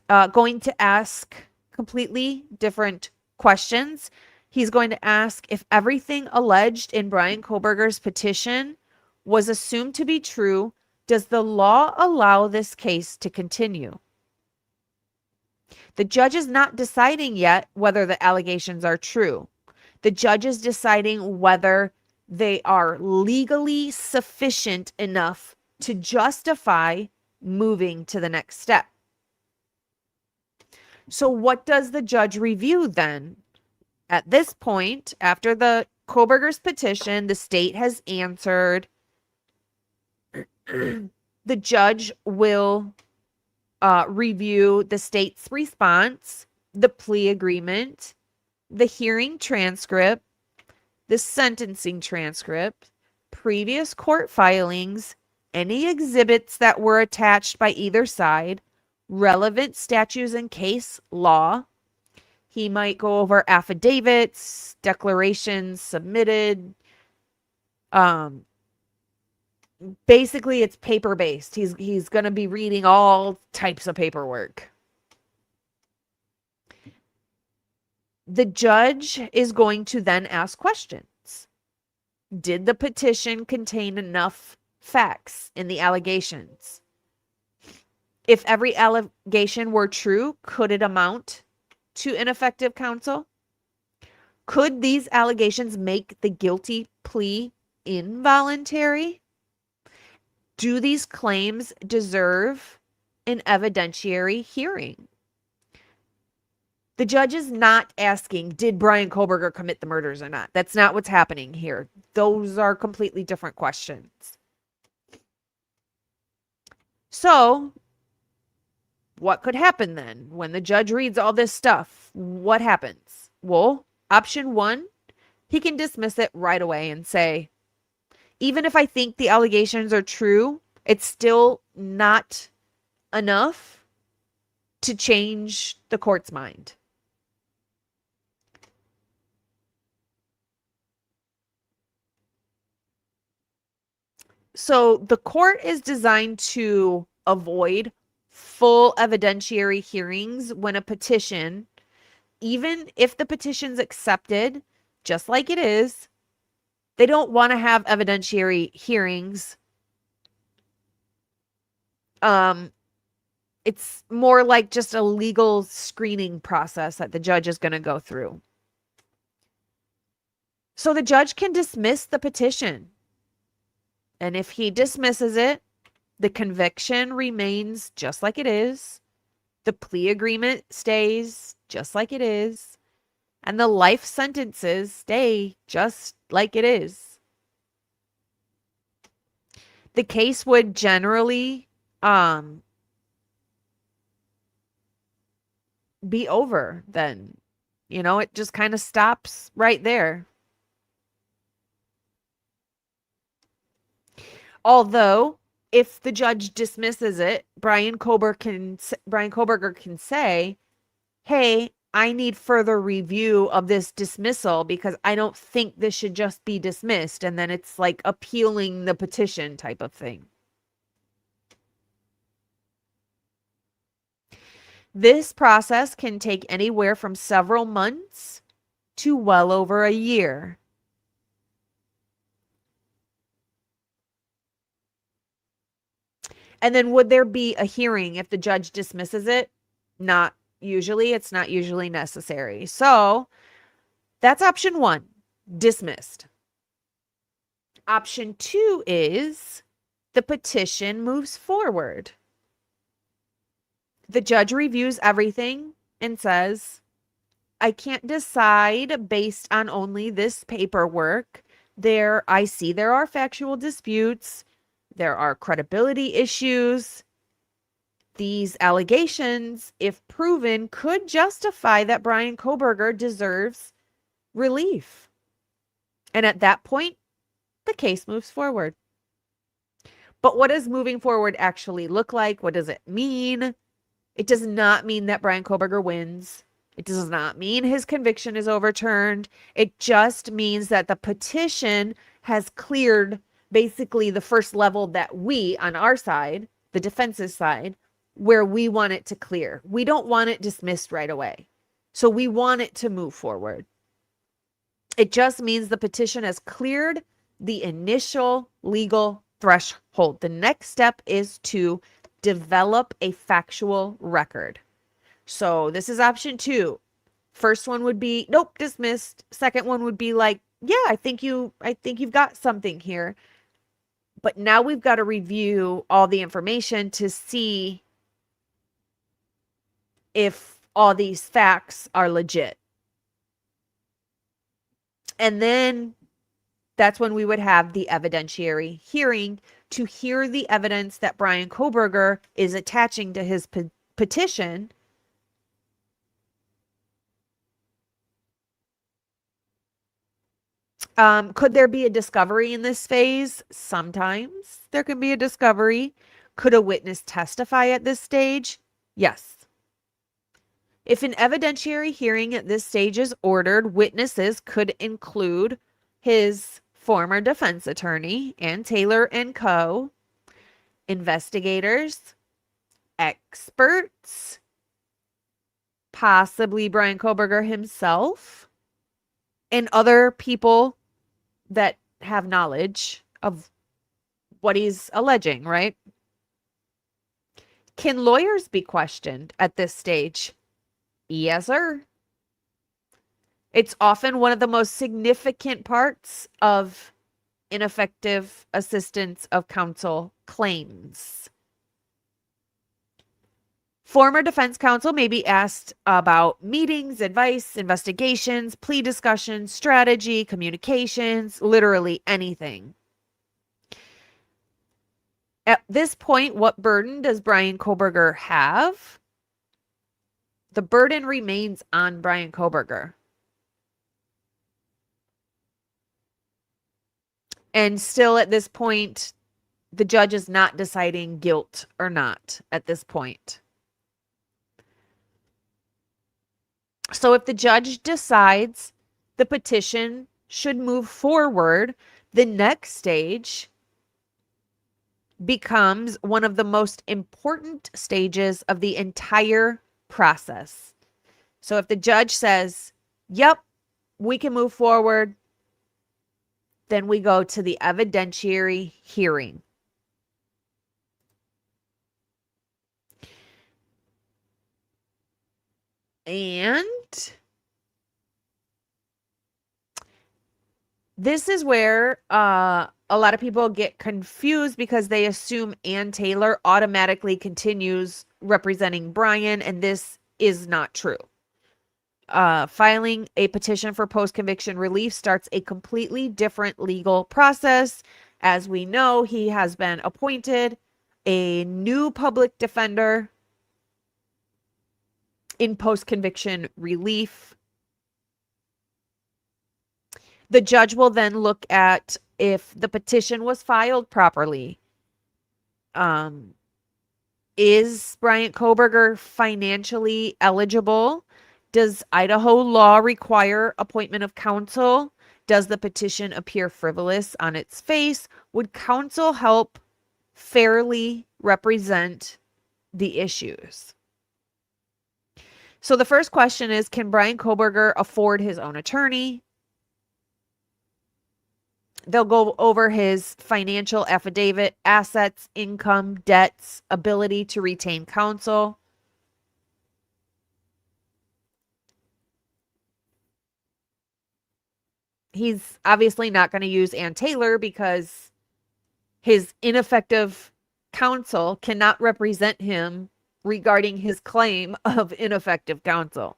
[SPEAKER 2] going to ask completely different questions. He's going to ask if everything alleged in Bryan Kohberger's petition was assumed to be true. Does the law allow this case to continue? The judge is not deciding yet whether the allegations are true. The judge is deciding whether they are legally sufficient enough to justify moving to the next step. So what does the judge review then? At this point, after the Kohberger's petition, the state has answered. The judge will review the state's response, the plea agreement, the hearing transcript, the sentencing transcript, previous court filings, any exhibits that were attached by either side, relevant statutes and case law. He might go over affidavits, declarations submitted. Basically, it's paper-based. He's going to be reading all types of paperwork. The judge is going to then ask questions. Did the petition contain enough facts in the allegations? If every allegation were true, could it amount to ineffective counsel? Could these allegations make the guilty plea involuntary? Do these claims deserve an evidentiary hearing? The judge is not asking, did Bryan Kohberger commit the murders or not? That's not what's happening here. Those are completely different questions. So, what could happen then when the judge reads all this stuff? What happens? Well, option one, he can dismiss it right away and say, even if I think the allegations are true, it's still not enough to change the court's mind. So the court is designed to avoid full evidentiary hearings when a petition, even if the petition's accepted, just like it is, they don't want to have evidentiary hearings. It's more like just a legal screening process that the judge is going to go through. So the judge can dismiss the petition. And if he dismisses it, the conviction remains just like it is. The plea agreement stays just like it is. And the life sentences stay just like it is. The case would generally be over then. You know, it just kind of stops right there. Although, if the judge dismisses it, Brian Kohberger can say, hey, I need further review of this dismissal because I don't think this should just be dismissed. And then it's like appealing the petition type of thing. This process can take anywhere from several months to well over a year. And then would there be a hearing if the judge dismisses it? Not usually. It's not usually necessary. So that's option 1, dismissed. Option 2 is the petition moves forward. The judge reviews everything and says, I can't decide based on only this paperwork. I see there are factual disputes. There are credibility issues. These allegations, if proven, could justify that Brian Kohberger deserves relief. And at that point, the case moves forward. But what does moving forward actually look like? What does it mean? It does not mean that Brian Kohberger wins. It does not mean his conviction is overturned. It just means that the petition has cleared basically the first level that we, on our side, the defense's side, where we want it to clear. We don't want it dismissed right away. So we want it to move forward. It just means the petition has cleared the initial legal threshold. The next step is to develop a factual record. So this is option 2. First one would be, nope, dismissed. Second one would be like, yeah, I think you've got something here. But now we've got to review all the information to see if all these facts are legit. And then that's when we would have the evidentiary hearing to hear the evidence that Brian Kohberger is attaching to his petition. Could there be a discovery in this phase? Sometimes there can be a discovery. Could a witness testify at this stage? Yes. If an evidentiary hearing at this stage is ordered, witnesses could include his former defense attorney, Ann Taylor and Co., investigators, experts, possibly Brian Kohberger himself, and other people that have knowledge of what he's alleging, right? Can lawyers be questioned at this stage? Yes, sir. It's often one of the most significant parts of ineffective assistance of counsel claims. Former defense counsel may be asked about meetings, advice, investigations, plea discussions, strategy, communications, literally anything. At this point, what burden does Brian Kohberger have? The burden remains on Brian Kohberger. And still at this point, the judge is not deciding guilt or not at this point. So if the judge decides the petition should move forward, the next stage becomes one of the most important stages of the entire process. So if the judge says, yep, we can move forward, then we go to the evidentiary hearing. And this is where a lot of people get confused because they assume Ann Taylor automatically continues representing Brian, and this is not true. Filing a petition for post-conviction relief starts a completely different legal process. As we know, he has been appointed a new public defender in post-conviction relief. The judge will then look at if the petition was filed properly. Is Bryant Kohberger financially eligible? Does Idaho law require appointment of counsel? Does the petition appear frivolous on its face? Would counsel help fairly represent the issues? So the first question is, can Bryant Kohberger afford his own attorney? They'll go over his financial affidavit, assets, income, debts, ability to retain counsel. He's obviously not going to use Ann Taylor because his ineffective counsel cannot represent him regarding his claim of ineffective counsel.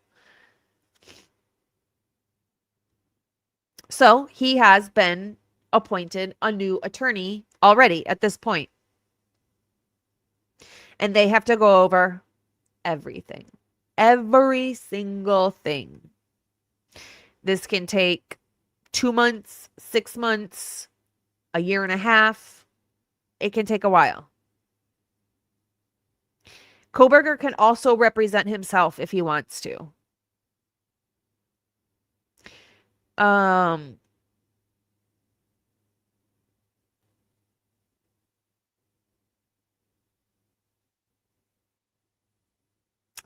[SPEAKER 2] So he has been appointed a new attorney already at this point. And they have to go over everything, every single thing. This can take 2 months, 6 months, a year and a half. It can take a while. Kohberger can also represent himself if he wants to.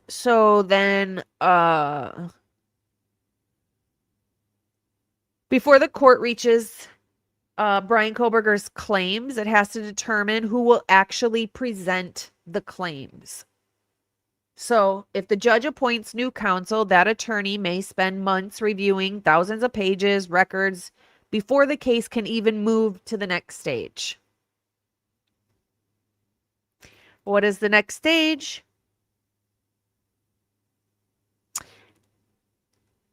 [SPEAKER 2] So then, before the court reaches Brian Kohberger's claims, it has to determine who will actually present the claims. So if the judge appoints new counsel, that attorney may spend months reviewing thousands of pages, records, before the case can even move to the next stage. What is the next stage?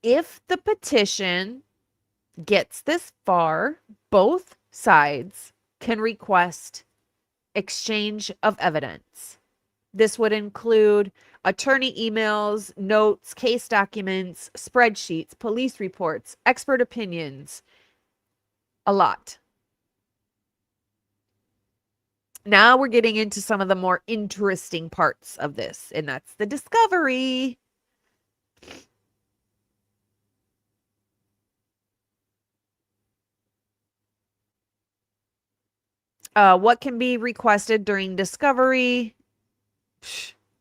[SPEAKER 2] If the petition gets this far, both sides can request exchange of evidence. This would include attorney emails, notes, case documents, spreadsheets, police reports, expert opinions, a lot. Now we're getting into some of the more interesting parts of this, and that's the discovery. What can be requested during discovery?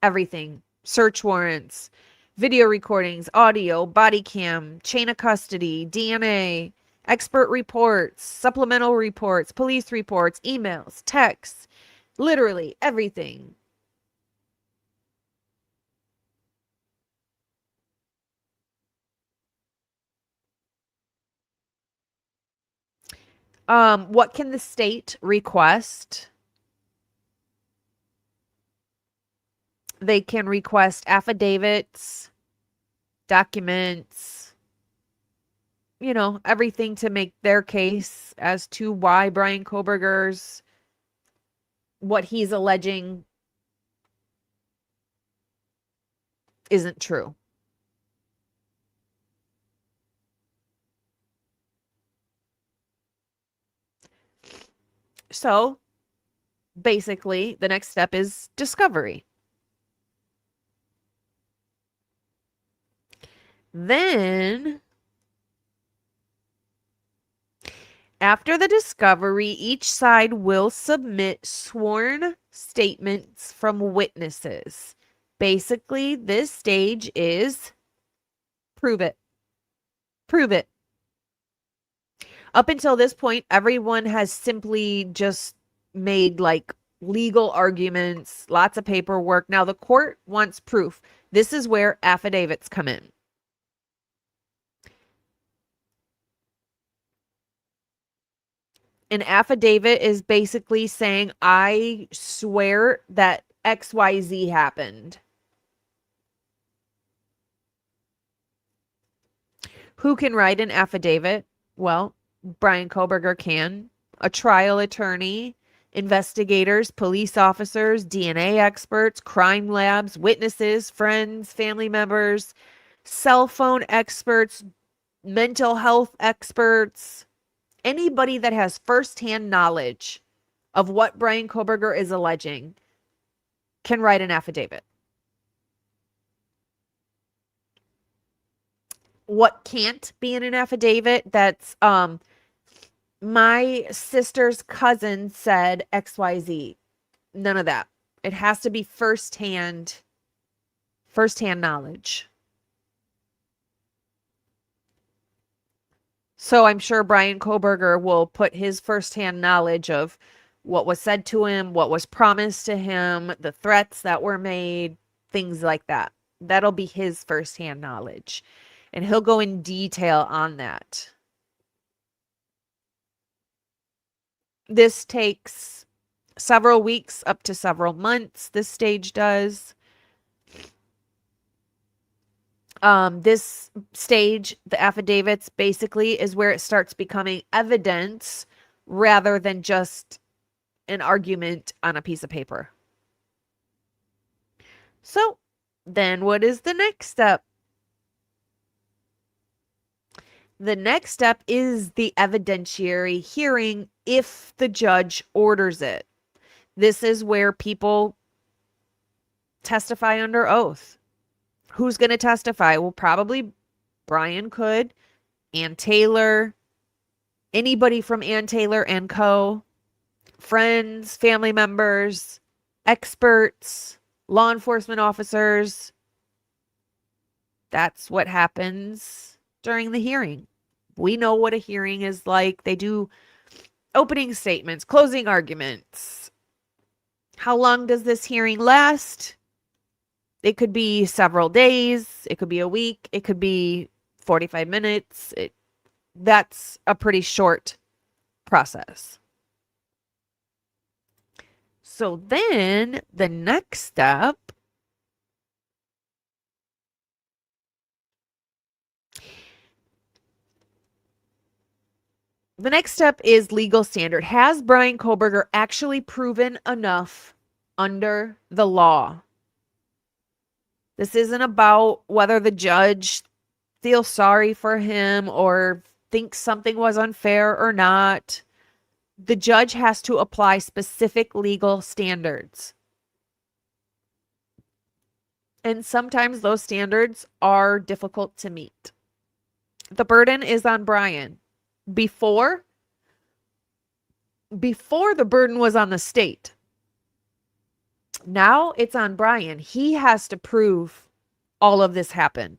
[SPEAKER 2] Everything. Search warrants, video recordings, audio, body cam, chain of custody, DNA, expert reports, supplemental reports, police reports, emails, texts, literally everything. What can the state request? They can request affidavits, documents, everything to make their case as to why Brian Kohberger's, what he's alleging isn't true. So basically, the next step is discovery. Then After the discovery, each side will submit sworn statements from witnesses. Basically, this stage is prove it. Prove it. Up until this point, everyone has simply just made like legal arguments, lots of paperwork. Now the court wants proof. This is where affidavits come in. An affidavit is basically saying, I swear that XYZ happened. Who can write an affidavit? Well, Brian Kohberger can. A trial attorney, investigators, police officers, DNA experts, crime labs, witnesses, friends, family members, cell phone experts, mental health experts, anybody that has firsthand knowledge of what Brian Kohberger is alleging can write an affidavit. What can't be in an affidavit? That's my sister's cousin said XYZ. None of that. It has to be firsthand knowledge. So I'm sure Brian Kohberger will put his firsthand knowledge of what was said to him, what was promised to him, the threats that were made, things like that. That'll be his firsthand knowledge. And he'll go in detail on that. This takes several weeks up to several months. This stage does. This stage, the affidavits, basically is where it starts becoming evidence rather than just an argument on a piece of paper. So then what is the next step? The next step is the evidentiary hearing if the judge orders it. This is where people testify under oath. Who's going to testify? Well, probably Brian could, Ann Taylor, anybody from Ann Taylor and Co., friends, family members, experts, law enforcement officers. That's what happens during the hearing. We know what a hearing is like. They do opening statements, closing arguments. How long does this hearing last? It could be several days. It could be a week. It could be 45 minutes. That's a pretty short process. So then the next step is legal standard. Has Brian Kohberger actually proven enough under the law? This isn't about whether the judge feels sorry for him or thinks something was unfair or not. The judge has to apply specific legal standards. And sometimes those standards are difficult to meet. The burden is on Brian. Before the burden was on the state. Now it's on Brian. He has to prove all of this happened.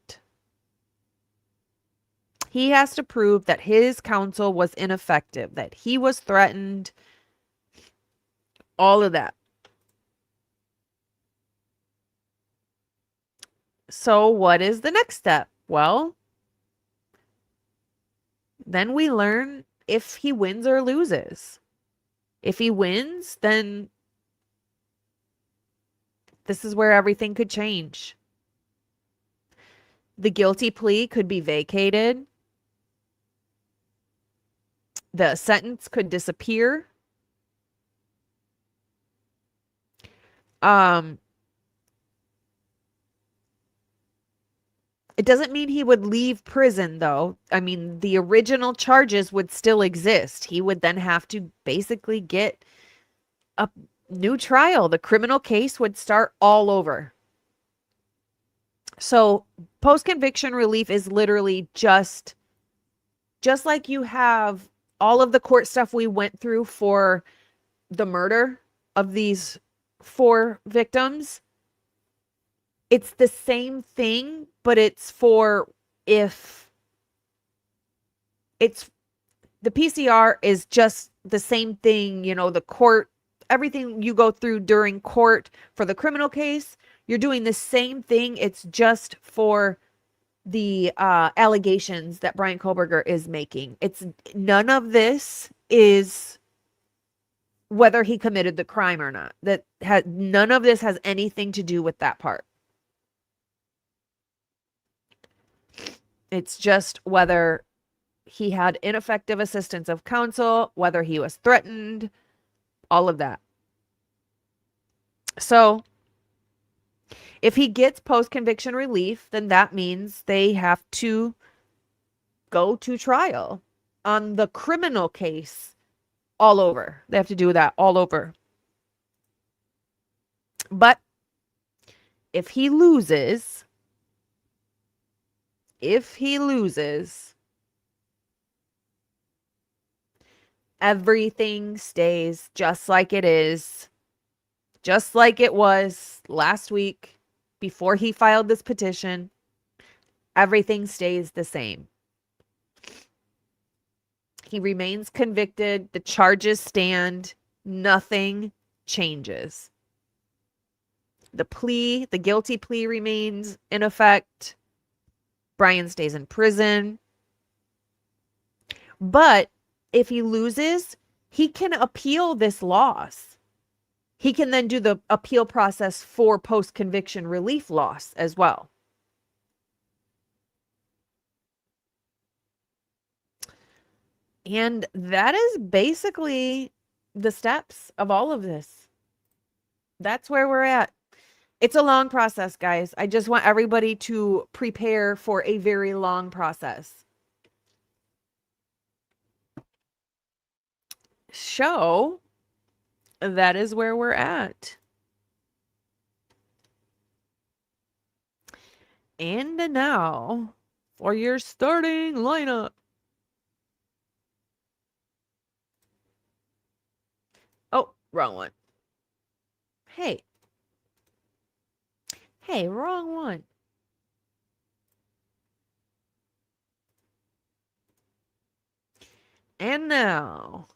[SPEAKER 2] He has to prove that his counsel was ineffective, that he was threatened, all of that. So what is the next step? Well, then we learn if he wins or loses. If he wins, then this is where everything could change. The guilty plea could be vacated. The sentence could disappear. It doesn't mean he would leave prison, though. I mean, the original charges would still exist. He would then have to basically get a new trial. The criminal case would start all over. So post-conviction relief is literally just like you have all of the court stuff we went through for the murder of these 4 victims, it's the same thing, but it's for if it's the PCR is just the same thing, you know, the court, everything you go through during court for the criminal case, you're doing the same thing. It's just for the allegations that Brian Kohberger is making. It's none of this is whether he committed the crime or not. None of this has anything to do with that part. It's just whether he had ineffective assistance of counsel, whether he was threatened, all of that. So if he gets post-conviction relief, then that means they have to go to trial on the criminal case all over. They have to do that all over. But if he loses, everything stays just like it is, just like it was last week before he filed this petition. Everything stays the same. He remains convicted. The charges stand. Nothing changes. The guilty plea remains in effect. Brian stays in prison. But if he loses, he can appeal this loss. He can then do the appeal process for post-conviction relief loss as well. And that is basically the steps of all of this. That's where we're at. It's a long process, guys. I just want everybody to prepare for a very long process. So, that is where we're at. And now, for your starting lineup. Oh, wrong one. Hey, wrong one. And now,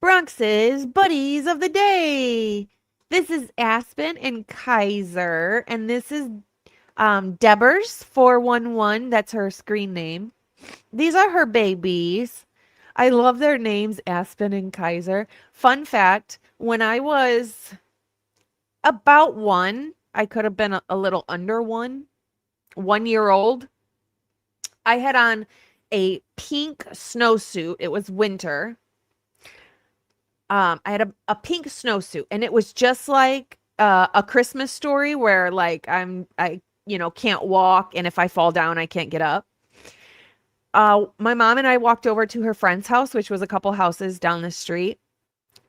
[SPEAKER 2] Bronx's Buddies of the Day. This is Aspen and Kaiser, and this is Debbers 411. That's her screen name. These are her babies. I love their names, Aspen and Kaiser. Fun fact, when I was about 1, I could have been a little under 1 year old, I had on a pink snowsuit. It was winter. I had a pink snowsuit, and it was just like A Christmas Story, where like I can't walk, and if I fall down, I can't get up. My mom and I walked over to her friend's house, which was a couple houses down the street,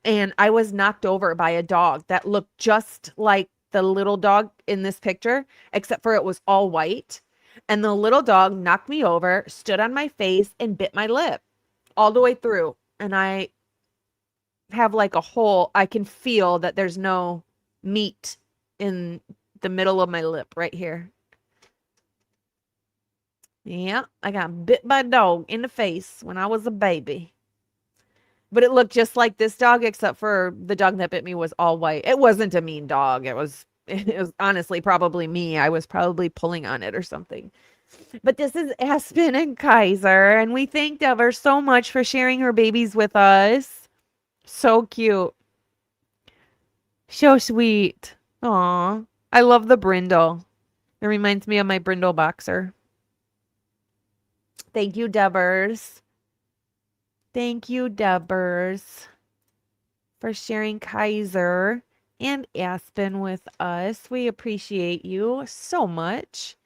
[SPEAKER 2] and I was knocked over by a dog that looked just like the little dog in this picture, except for it was all white. And the little dog knocked me over, stood on my face, and bit my lip all the way through. And I have like a hole. I can feel that there's no meat in the middle of my lip right here. Yeah, I got bit by a dog in the face when I was a baby. But it looked just like this dog, except for the dog that bit me was all white. It wasn't a mean dog. It was honestly probably me. I was probably pulling on it or something. But this is Aspen and Kaiser, and we thank Dever so much for sharing her babies with us. So cute. So sweet. Aw. I love the brindle. It reminds me of my brindle boxer. Thank you, Debbers. Thank you, Debbers, for sharing Kaiser and Aspen with us. We appreciate you so much.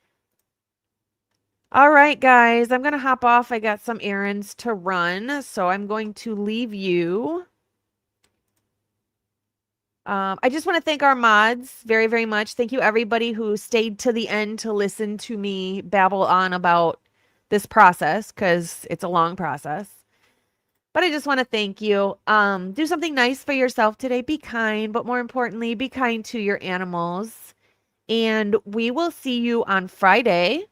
[SPEAKER 2] All right, guys, I'm going to hop off. I got some errands to run, so I'm going to leave you. I just want to thank our mods very, very much. Thank you, everybody who stayed to the end to listen to me babble on about this process because it's a long process. But I just want to thank you. Do something nice for yourself today. Be kind, but more importantly, be kind to your animals. And we will see you on Friday.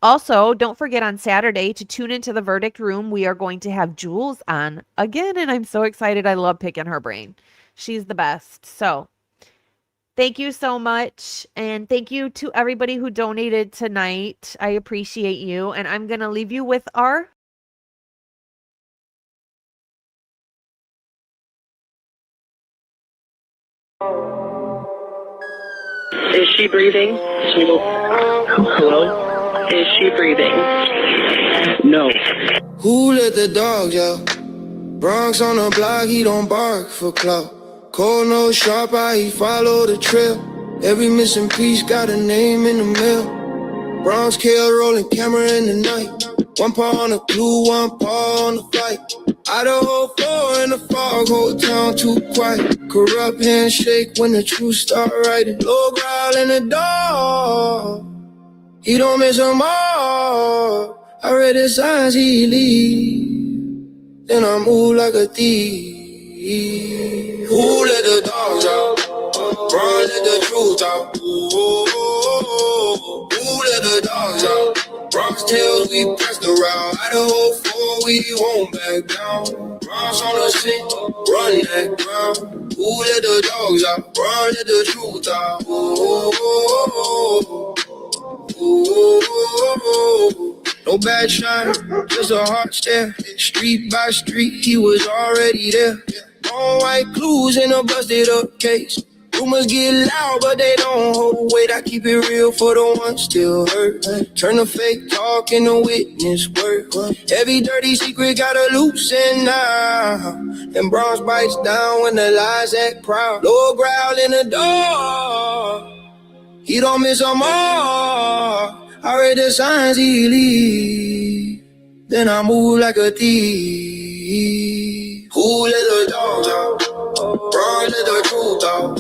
[SPEAKER 2] Also, don't forget on Saturday to tune into the verdict room. We are going to have Jules on again, and I'm so excited. I love picking her brain. She's the best. So thank you so much. And thank you to everybody who donated tonight. I appreciate you. And I'm going to leave you with our
[SPEAKER 3] Is she breathing? Hello? Is she breathing? No.
[SPEAKER 1] Who let the dogs out? Bronx on the block, he don't bark for clout. Cold no sharp eye, he follow the trail. Every missing piece got a name in the mail. Bronx kale rolling camera in the night. One paw on the clue, one paw on the flight. IDAHO4 in the fog, whole town too quiet. Corrupt handshake when the truth start writing. Low growl in the dog, he don't miss them all. I read the signs he leave, then I move like a thief. Who let the dogs out? Run, let the truth out. Who let the dogs out? Bronx tails, we pressed around. IDAHO4, we won't back down. Bronx on the scene, run that ground. Who let the dogs out? Run, let the truth out. No bad shine, just a hard stare. Street by street, he was already there. All white clues in a busted up case. Rumors get loud, but they don't hold weight. I keep it real for the ones still hurt. Turn the fake talk into witness work. Every dirty secret gotta loosen now. And Bronx bites down when the lies act proud. Low growl in the door, he don't miss them all. I read the signs he leave, then I move like a thief. Who let the dogs out? Run, let the truth out.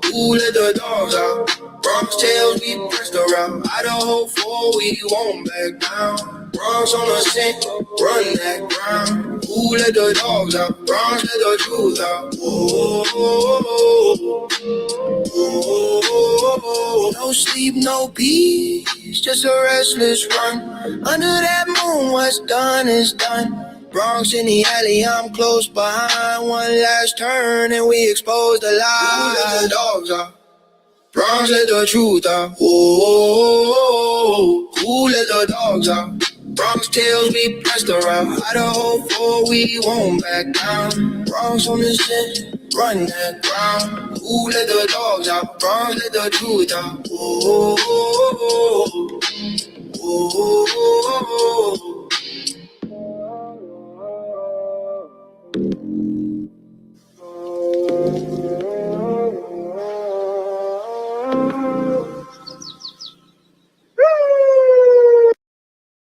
[SPEAKER 1] Who let the dogs out? Bronx tails, we pressed around. IDAHO4, we won't back down. Bronx on the scent, run that ground. Who let the dogs out? Bronx let the truth out. No sleep, no peace, just a restless run. Under that moon, what's done is done. Bronx in the alley, I'm close behind. One last turn and we expose the lies. Who let the dogs out? Bronx let the truth out. Who let the dogs out? Bronx tails, we pressed around. IDAHO4, we won't back down. Bronx on the scent, run that ground. Who let the dogs out? Bronx let the truth out.